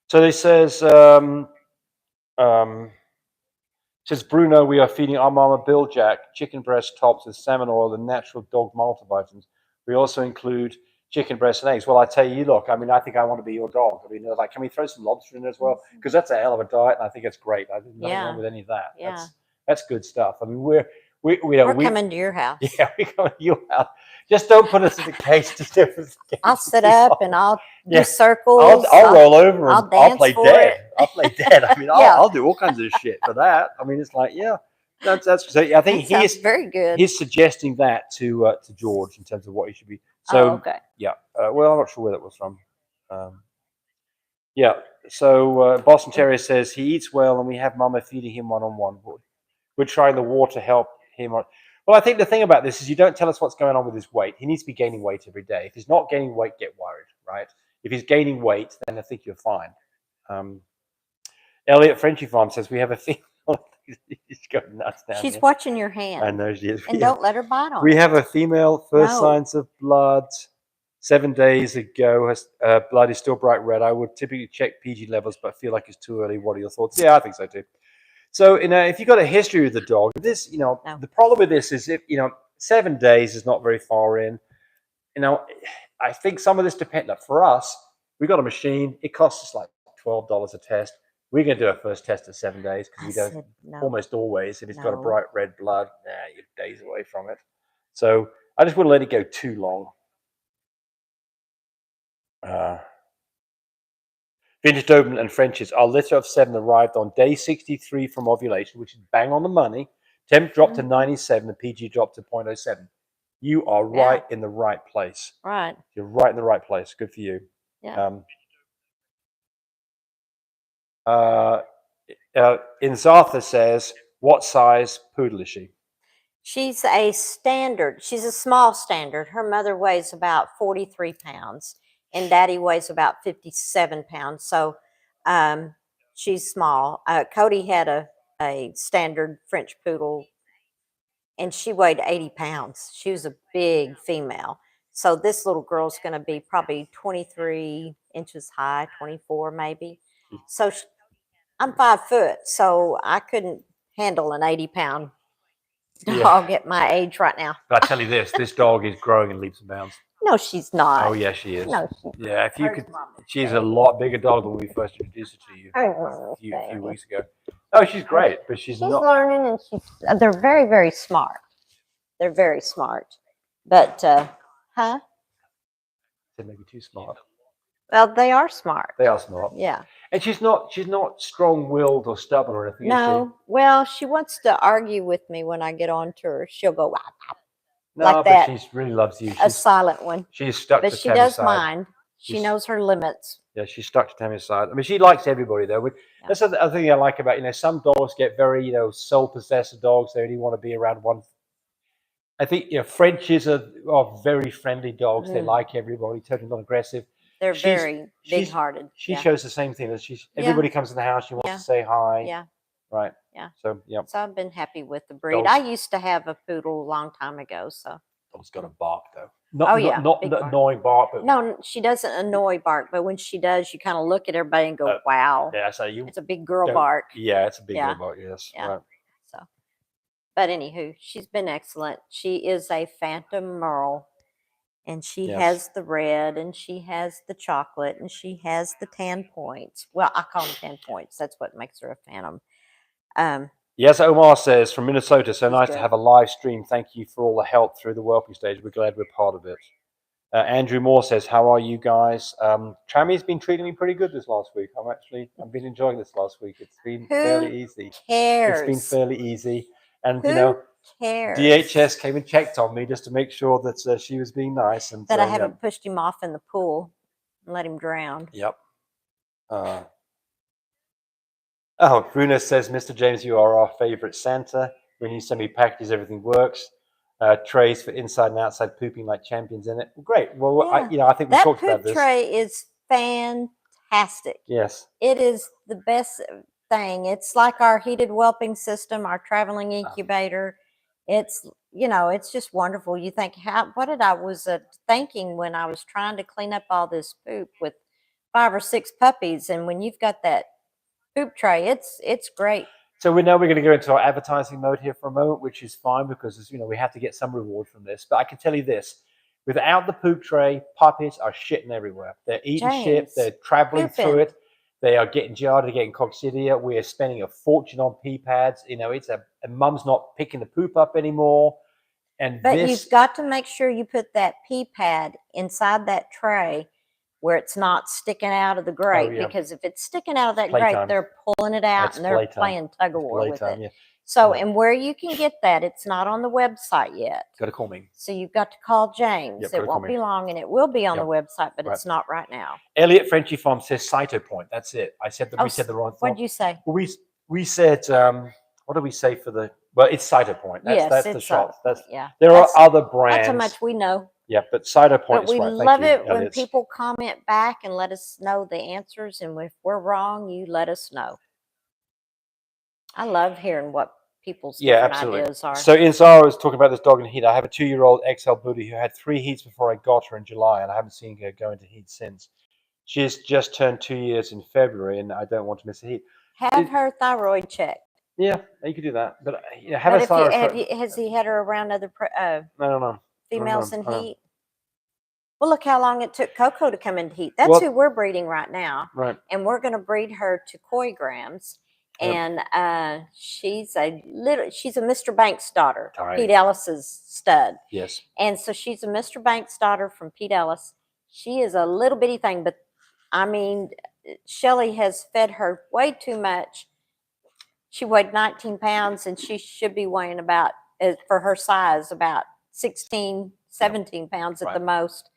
So it says, Bruno, we are feeding our mama Billjack chicken breast tops with salmon oil and natural dog multivitamins. We also include chicken breast and eggs. Well, I tell you, look, I mean, I think I want to be your dog. I mean, like, can we throw some lobster in there as well? Because that's a hell of a diet, and I think it's great. There's nothing wrong with any of that. Yeah. That's good stuff. I mean, we're coming to your house. Yeah, we come to your house. Just don't put us in the cage. I'll sit up and I'll do circles. I'll roll over and I'll play dead. It. I'll play dead. I mean, I'll do all kinds of shit for that. I mean, it's like, that's. So I think he's very good. He's suggesting that to George in terms of what he should be. So okay. Yeah. Well, I'm not sure where that was from. So Boston Terrier says he eats well, and we have Mama feeding him one-on-one. We're trying the water to help him. Well, I think the thing about this is you don't tell us what's going on with his weight. He needs to be gaining weight every day. If he's not gaining weight, get worried, right? If he's gaining weight, then I think you're fine. Elliot Frenchy Farm says we have a female. She's going nuts down She's here. watching your hand. I know she is. And don't let her bite on We it. have a female, first signs of blood 7 days ago. Blood is still bright red. I would typically check PG levels, but feel like it's too early. What are your thoughts? Yeah, I think so too. So, if you've got a history with the dog, this, the problem with this is if, 7 days is not very far in. I think some of this depends. For us, we got a machine. It costs us like $12 a test. We're going to do our first test at 7 days because we don't almost always. If it's got a bright red blood, you're days away from it. So I just wouldn't let it go too long. Vintage Doberman and Frenchies. Our litter of 7 arrived on day 63 from ovulation, which is bang on the money. Temp dropped to 97, the PG dropped to 0.07. You are right in the right place. Right. You're right in the right place. Good for you. Yeah. Inzartha says, what size poodle is she? She's a standard. She's a small standard. Her mother weighs about 43 pounds. And Daddy weighs about 57 pounds. So she's small. Cody had a standard French poodle, and she weighed 80 pounds. She was a big female. So this little girl's going to be probably 23 inches high, 24 maybe. So I'm 5 foot, so I couldn't handle an 80-pound dog at my age right now. But I tell you this dog is growing in leaps and bounds. No, she's not. Oh, yeah, she is. No, if you could, she's a lot bigger dog than when we first introduced her to you a few weeks ago. Oh, she's great, but she's not learning, and they're very, very smart. They're very smart, but They're maybe too smart. Well, they are smart. They are smart. Yeah. And she's not strong-willed or stubborn or anything. No. Well, she wants to argue with me when I get on to her. She'll go wah, wah. No, like but that. she really loves you. A silent one. She's stuck to Tammy's side. But she does mind. She knows her limits. Yeah, she's stuck to Tammy's side. I mean, she likes everybody, though. That's the other thing I like about, some dogs get very, soul-possessed dogs. They only want to be around one. I think, Frenchies are very friendly dogs. They like everybody, totally not aggressive. They're very big-hearted. She shows the same thing. Everybody comes in the house. She wants to say hi. Yeah. Right. Yeah. So, yeah. So I've been happy with the breed. I used to have a poodle a long time ago. So. Dog's got a bark, though. Not the annoying bark. But no, she doesn't annoy bark. But when she does, you kind of look at everybody and go, wow. Yeah, so it's a big girl bark. Yeah, it's a big girl bark, yes. Yeah. Right. So, but anywho, she's been excellent. She is a Phantom Merle. And she has the red, and she has the chocolate, and she has the tan points. Well, I call them tan points. That's what makes her a Phantom. Yes, Omar says from Minnesota, so nice to have a live stream. Thank you for all the help through the whelping stage. We're glad we're part of it. Andrew Moore says, how are you guys? Tammy's been treating me pretty good this last week. I've been enjoying this last week. It's been fairly easy. Cares? It's been fairly easy. And, cares? DHS came and checked on me just to make sure that she was being nice. And that I haven't pushed him off in the pool and let him drown. Yep. Oh, Bruno says, Mr. James, you are our favorite Santa. When you send me packages, everything works. Trays for inside and outside pooping like champions in it. Great. Well, Yeah. I think we talked about That this. poop tray is fantastic. Yes. It is the best thing. It's like our heated whelping system, our traveling incubator. It's, you know, it's just wonderful. You think, what did I was thinking when I was trying to clean up all this poop with 5 or 6 puppies, and when you've got that poop tray, it's great. So we're going to go into our advertising mode here for a moment, which is fine because, you know, we have to get some reward from this. But I can tell you this, without the poop tray, puppies are shitting everywhere. They're eating shit. They're traveling through it. They are getting giardia, getting coccidia. We're spending a fortune on pee pads. You know, and mum's not picking the poop up anymore. But you've got to make sure you put that pee pad inside that tray where it's not sticking out of the grate, because if it's sticking out of that grate, they're pulling it out and they're playing tug of war with it. So, and where you can get that, it's not on the website yet. Got to call me. So you've got to call James. It won't be long, and it will be on the website, but it's not right now. Elliot Frenchy Farm says Cytopoint. That's it. I said that we said the wrong thing. What did you say? Well, we said what do we say for the? Well, it's Cytopoint. That's the shop. There are other brands. That's how much we know. Yeah, but Cytopoint but is we right. love it when people comment back and let us know the answers, and if we're wrong, you let us know. I love hearing what people's different ideas are. So Inzara was talking about this dog in heat. I have a 2-year-old XL Booty who had 3 heats before I got her in July, and I haven't seen her go into heat since. She has just turned 2 years in February, and I don't want to miss a heat. Have her thyroid checked. Yeah, you could do that, but have a thyroid. Has he had her around other? No. Females in heat. Well, look how long it took Coco to come into heat. That's who we're breeding right now. Right. And we're going to breed her to Koi Grams. And she's a Mr. Banks' daughter, Pete Ellis's stud. Yes. And so she's a Mr. Banks' daughter from Pete Ellis. She is a little bitty thing, but I mean, Shelly has fed her way too much. She weighed 19 pounds, and she should be weighing about, for her size, about 16, 17 pounds at the most.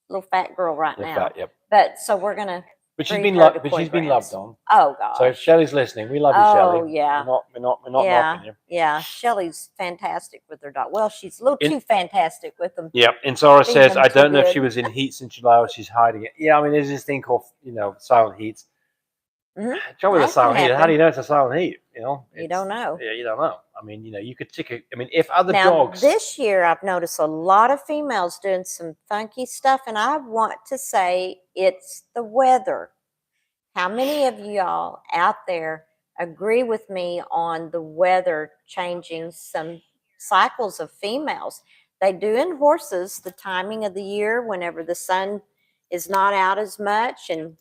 Little fat girl right now. Fat, But so we're gonna. But she's been loved on. Oh God. So if Shelly's listening, we love you, Shelly. Oh yeah. We're not knocking you. Yeah, Shelly's fantastic with her dog. Well, she's a little too fantastic with them. Yeah. And Zara says, I don't know if she was in heat since July or she's hiding it. Yeah, I mean, there's this thing called, silent heats. Trouble with a silent heat. How do you know it's a silent heat? You don't know. Yeah, you don't know. I mean, you could tick it. I mean, if other dogs. This year I've noticed a lot of females doing some funky stuff, and I want to say it's the weather. How many of y'all out there agree with me on the weather changing some cycles of females? They do in horses, the timing of the year, whenever the sun is not out as much, and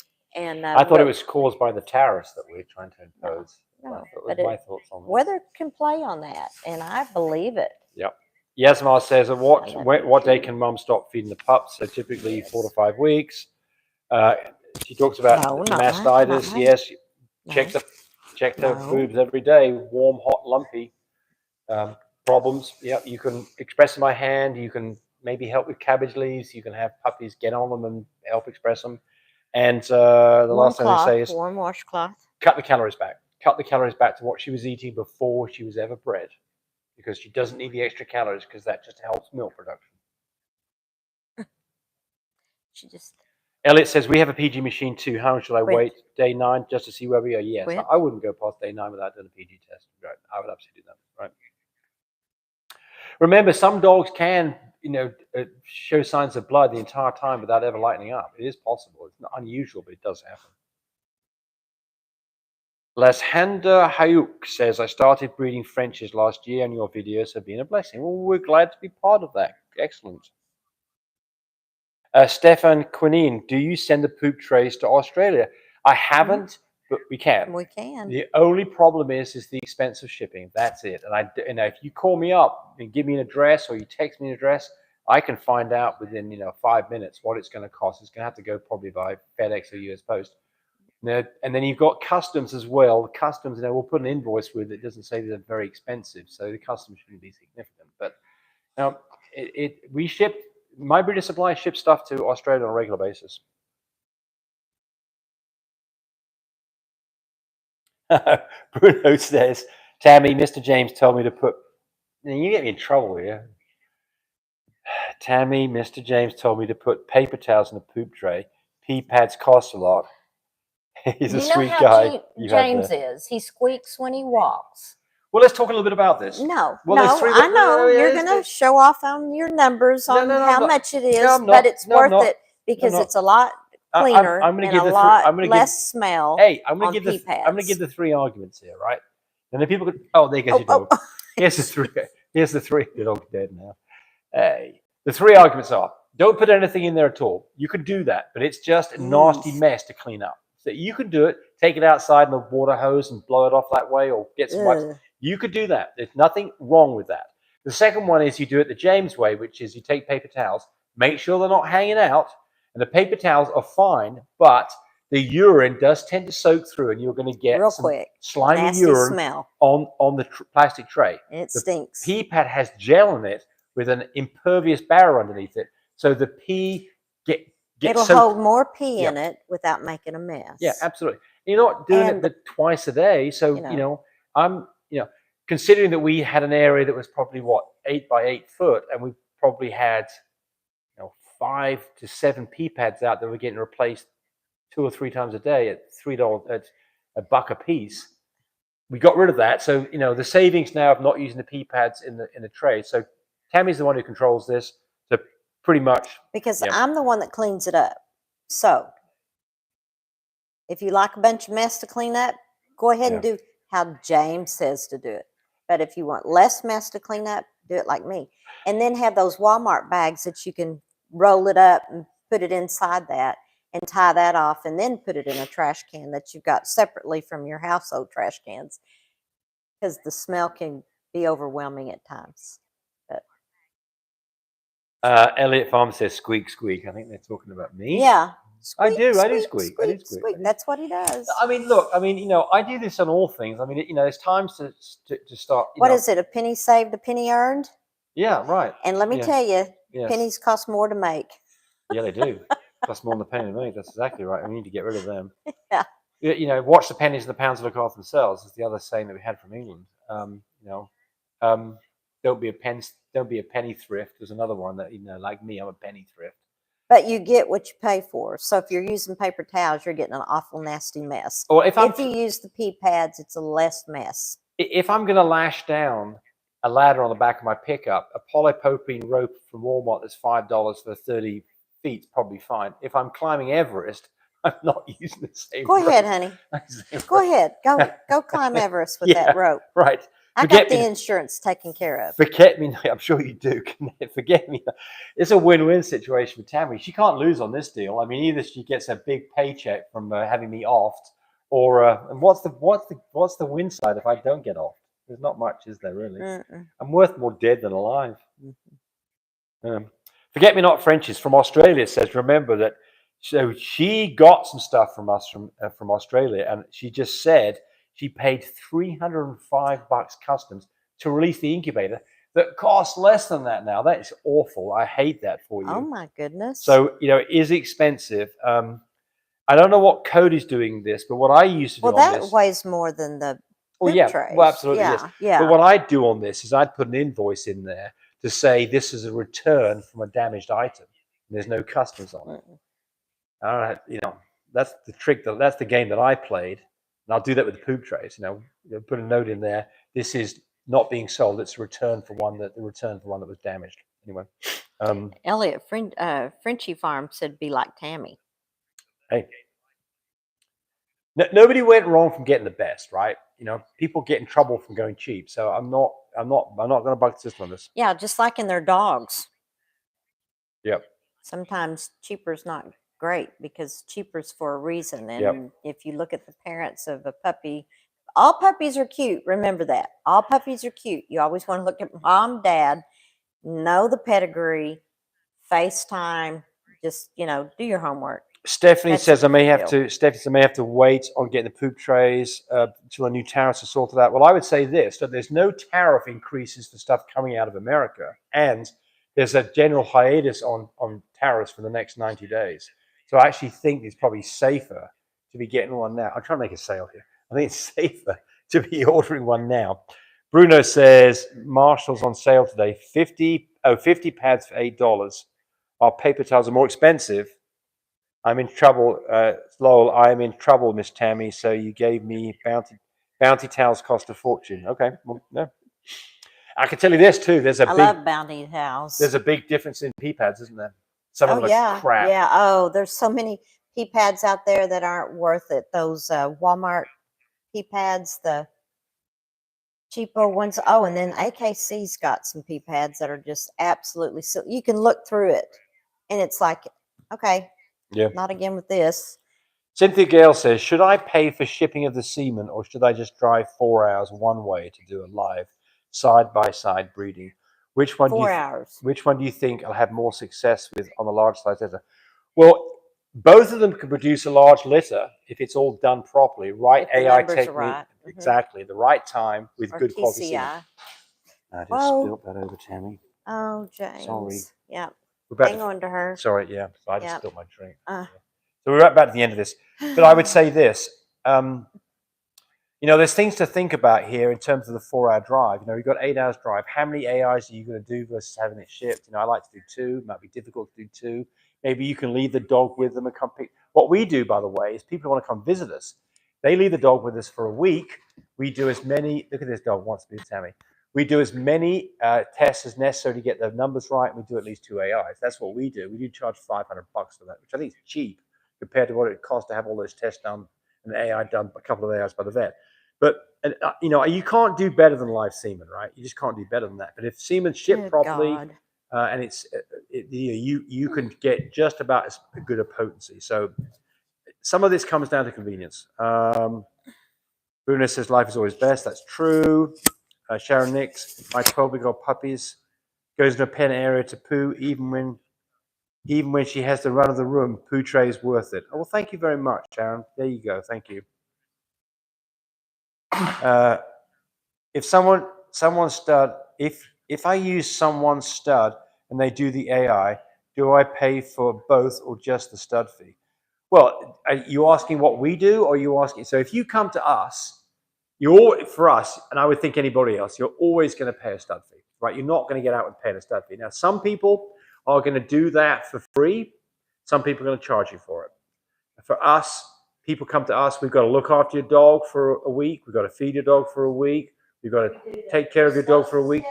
I thought it was caused by the tariffs that we're trying to impose. No, but my thoughts on that. Weather can play on that, and I believe it. Yep. Yasmar says, what day can mum stop feeding the pups? So typically 4 to 5 weeks. She talks about mastitis. Yes, check the boobs every day. Warm, hot, lumpy. Problems. Yeah, you can express in my hand. You can maybe help with cabbage leaves. You can have puppies get on them and help express them. And the last thing I say is warm washcloth. Cut the calories back. Cut the calories back to what she was eating before she was ever bred, because she doesn't need the extra calories, because that just helps milk production. Elliot says, we have a PG machine too. How long should I wait? Day 9 just to see where we are? Yes. I wouldn't go past day 9 without doing a PG test. Right. I would absolutely do that. Right. Remember, some dogs can, show signs of blood the entire time without ever lightening up. It is possible. It's not unusual, but it does happen. Lashanda Hayuk says, I started breeding Frenchies last year, and your videos have been a blessing. Well, we're glad to be part of that. Excellent. Stefan Quinin, do you send the poop trays to Australia? I haven't, but we can. We can. The only problem is the expense of shipping. That's it. And if you call me up and give me an address, or you text me an address, I can find out within 5 minutes what it's going to cost. It's going to have to go probably by FedEx or US Post. And then you've got customs as well. Customs, we'll put an invoice with it. It doesn't say they're very expensive, so the customs shouldn't be significant. But we ship. My Breeder Supply ships stuff to Australia on a regular basis. Bruno says, Tammy, Mr. James told me to put. You get me in trouble here. Tammy, Mr. James told me to put paper towels in the poop tray. Pee pads cost a lot. He's a sweet guy. James is. He squeaks when he walks. Well, let's talk a little bit about this. No, I know you're going to show off on your numbers on how much it is, but it's worth it because it's a lot cleaner and a lot less smell. Hey, I'm going to give the three arguments here, right? And then people go, oh, there goes your dog. Here's the three. Here's the three. The dog's dead now. The three arguments are: don't put anything in there at all. You can do that, but it's just a nasty mess to clean up. So you can do it. Take it outside in the water hose and blow it off that way, or get some wax. You could do that. There's nothing wrong with that. The second one is you do it the James way, which is you take paper towels, make sure they're not hanging out, and the paper towels are fine, but the urine does tend to soak through, and you're going to get slimy nasty urine smell on the plastic tray. And it stinks. The pee pad has gel in it with an impervious barrier underneath it, so the pee it'll hold more pee in it without making a mess. Yeah, absolutely. You're not doing it twice a day, so I'm considering that we had an area that was probably 8 by 8 foot, and we probably had 5 to 7 pee pads out that were getting replaced 2 or 3 times a day at $3 at $1 a piece. We got rid of that, so the savings now of not using the pee pads in the tray. So Tammy's the one who controls this, so pretty much because I'm the one that cleans it up. So if you like a bunch of mess to clean up, go ahead and do how James says to do it. But if you want less mess to clean up, do it like me. And then have those Walmart bags that you can roll it up and put it inside that and tie that off and then put it in a trash can that you've got separately from your household trash cans, because the smell can be overwhelming at times. But Elliot Farm says squeak, squeak. I think they're talking about me. Yeah. Squeak, I do squeak. Squeak, I do squeak. That's what he does. I mean, look, I do this on all things. I mean, there's times to start. What is it? A penny saved, a penny earned? Yeah, right. And let me tell you, pennies cost more to make. Yeah, they do. Cost more than a penny to make. That's exactly right. We need to get rid of them. Yeah. Watch the pennies and the pounds look after themselves is the other saying that we had from England. Don't be a penny thrift. There's another one that, like me, I'm a penny thrift. But you get what you pay for. So if you're using paper towels, you're getting an awful nasty mess. Or if you use the pee pads, it's a less mess. If I'm going to lash down a ladder on the back of my pickup, a polypropylene rope from Walmart that's $5 for 30 feet is probably fine. If I'm climbing Everest, I'm not using the same rope. Go ahead, honey. Go ahead. Go climb Everest with that rope. Right. I got the insurance taken care of. Forget me. I'm sure you do. Forget me. It's a win-win situation with Tammy. She can't lose on this deal. I mean, either she gets a big paycheck from having me offed, or and what's the win side if I don't get offed? There's not much, is there really? I'm worth more dead than alive. Forget me not Frenchies from Australia says, remember that. So she got some stuff from us from Australia, and she just said she paid $305 customs to release the incubator that costs less than that now. That is awful. I hate that for you. Oh my goodness. So, it is expensive. I don't know what Cody's doing this, but what I used to do on this. Well, that weighs more than the trays. Well, absolutely, yes. Yeah. But what I do on this is I'd put an invoice in there to say this is a return from a damaged item. And there's no customs on it. I don't that's the trick. That's the game that I played. And I'll do that with the poop trays. Put a note in there. This is not being sold. It's a return for one that was damaged. Anyway, Elliot Frenchie Farm said, "Be like Tammy." Hey, nobody went wrong from getting the best, right? People get in trouble from going cheap. So I'm not going to buck the system on this. Yeah, just like in their dogs. Yep. Sometimes cheaper is not great because cheaper's for a reason. And if you look at the parents of a puppy, all puppies are cute. Remember that. All puppies are cute. You always want to look at mom, dad, know the pedigree, FaceTime, just, do your homework. Stephanie says I may have to wait on getting the poop trays until the new tariffs are sorted out. Well, I would say this, that there's no tariff increases for stuff coming out of America. And there's a general hiatus on tariffs for the next 90 days. So I actually think it's probably safer to be getting one now. I'm trying to make a sale here. I think it's safer to be ordering one now. Bruno says Marshall's on sale today. 50 pads for $8. Our paper towels are more expensive. I'm in trouble, Lowell. I'm in trouble, Miss Tammy. So you gave me bounty towels cost a fortune. Okay, well, no. I can tell you this too. I love bounty towels. There's a big difference in pee pads, isn't there? Some of them are crap. Yeah. Oh, there's so many pee pads out there that aren't worth it. Those Walmart pee pads, the cheaper ones. Oh, and then AKC's got some pee pads that are just absolutely so you can look through it, and it's like, okay, yeah, not again with this. Cynthia Gale says, should I pay for shipping of the semen, or should I just drive 4 hours one way to do a live side-by-side breeding? Which one? 4 hours. Which one do you think I'll have more success with on the large size litter? Well, both of them can produce a large litter if it's all done properly. Right AI technique, right. Exactly, the right time with good quality semen. I just spilled that over, Tammy. Oh, James. Sorry. Yeah. Hang on to her. Sorry, yeah. I just spilled my drink. So we're about to the end of this. But I would say this. You know, there's things to think about here in terms of the 4 hour drive. You know, you've got 8 hours drive. How many AIs are you going to do versus having it shipped? You know, I like to do 2. It might be difficult to do 2. Maybe you can leave the dog with them and come pick. What we do, by the way, is people want to come visit us. They leave the dog with us for a week. We do as many, look at this dog, wants to be Tammy. We do as many tests as necessary to get the numbers right. And we do at least 2 AIs. That's what we do. We do charge $500 for that, which I think is cheap compared to what it costs to have all those tests done and the AI done a couple of hours by the vet. But, you know, you can't do better than live semen, right? You just can't do better than that. But if semen's shipped properly, and you can get just about as good a potency. So some of this comes down to convenience. Bruno says life is always best. That's true. Sharon Nix, my 12-week-old puppies goes in a pen area to poo even when she has the run of the room. Poo tray is worth it. Oh, well, thank you very much, Sharon. There you go. Thank you. If I use someone's stud and they do the AI, do I pay for both or just the stud fee? Well, are you asking what we do, or are you asking? So if you come to us, for us, and I would think anybody else, you're always going to pay a stud fee, right? You're not going to get out with paying a stud fee. Now, some people are going to do that for free. Some people are going to charge you for it. For us, people come to us, we've got to look after your dog for a week. We've got to feed your dog for a week. We've got to take care of your dog for a week.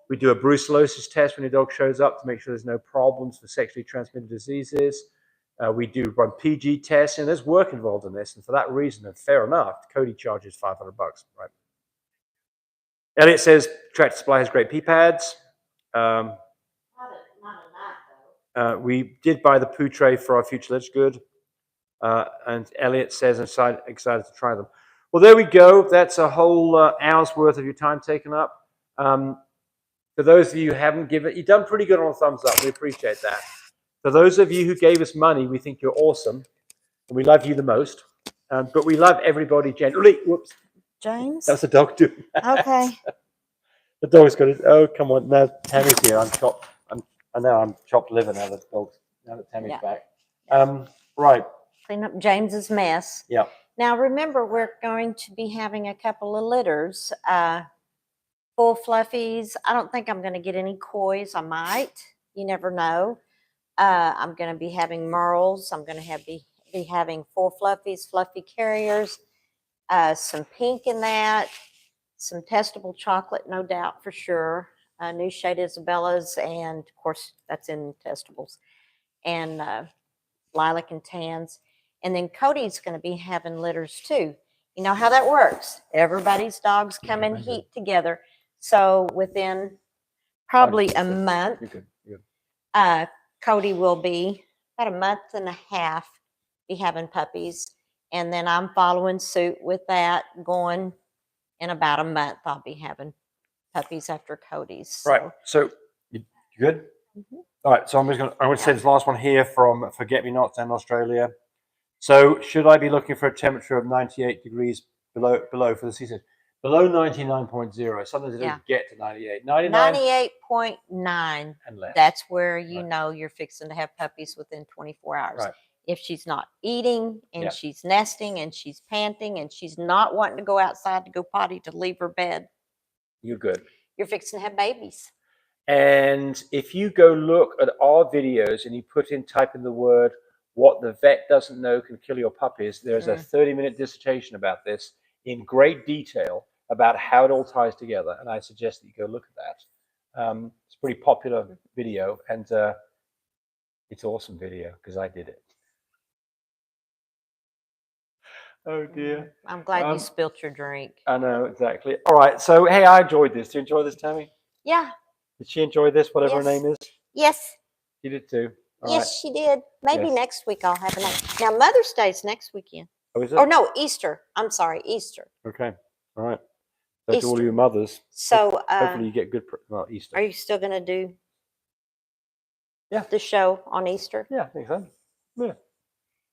We do a brucellosis test when your dog shows up to make sure there's no problems for sexually transmitted diseases. We do run PG tests, and there's work involved in this. And for that reason, and fair enough, Cody charges $500, right? Elliot says Tractor Supply has great pee pads. We did buy the poo tray for our future. That's good. And Elliot says, I'm excited to try them. Well, there we go. That's a whole hour's worth of your time taken up. For those of you who haven't given, you've done pretty good on a thumbs up. We appreciate that. For those of you who gave us money, we think you're awesome. And we love you the most. But we love everybody generally. Whoops. James? That's the dog doing that. Okay. The dog's got it. Oh, come on. Now Tammy's here. I'm chopped liver now that Tammy's back. Right. Clean up James's mess. Yeah. Now remember, we're going to be having a couple of litters. Full fluffies. I don't think I'm going to get any coys. I might. You never know. I'm going to be having merles. I'm going to be having full fluffies, fluffy carriers, some pink in that, some testable chocolate, no doubt for sure. New shade Isabellas, and of course that's in testables, and lilac and tans. And then Cody's going to be having litters too. You know how that works. Everybody's dogs come in heat together. So within probably a month, Cody will be about a month and a half be having puppies. And then I'm following suit with that, going in about a month. I'll be having puppies after Cody's. So. Right. So you good? Mm-hmm. All right. So I'm going to say this last one here from Forget Me Nots in Australia. So should I be looking for a temperature of 98 degrees below for the season? Below 99.0. Sometimes it doesn't get to 98. 98.9. And less. That's where you know you're fixing to have puppies within 24 hours. Right. if she's not eating and Yeah. she's nesting and she's panting and she's not wanting to go outside to go potty to leave her bed, you're good. You're fixing to have babies. And if you go look at our videos and you type in the word, what the vet doesn't know can kill your puppies, there's a 30-minute dissertation about this in great detail about how it all ties together. And I suggest that you go look at that. It's a pretty popular video, and it's an awesome video because I did it. Oh dear. I'm glad you spilt your drink. I know, exactly. All right. So, hey, I enjoyed this. Do you enjoy this, Tammy? Yeah. Did she enjoy this, whatever her name is? Yes. She did too. Yes, she did. Maybe Yes. next week I'll have another. Now, Mother's Day's next weekend. Oh, is it? Or no, Easter. I'm sorry, Easter. Okay. All right. So to all Easter. your mothers. So, hopefully you get good Easter. Are you still going to do Yeah. the show on Easter? Yeah, I think so. Yeah.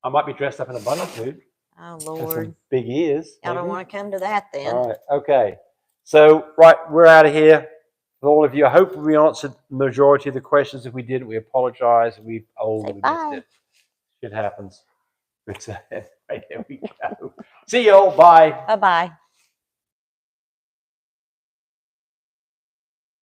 I might be dressed up in a bunny suit. Oh, And Lord. some big ears. I don't want to come to that then. All right. Okay. So, right, we're out of here. For all of you, I hope we answered the majority of the questions. If we didn't, we apologize. We missed it. Shit happens. Right, there we go. See you all. Bye. Bye-bye.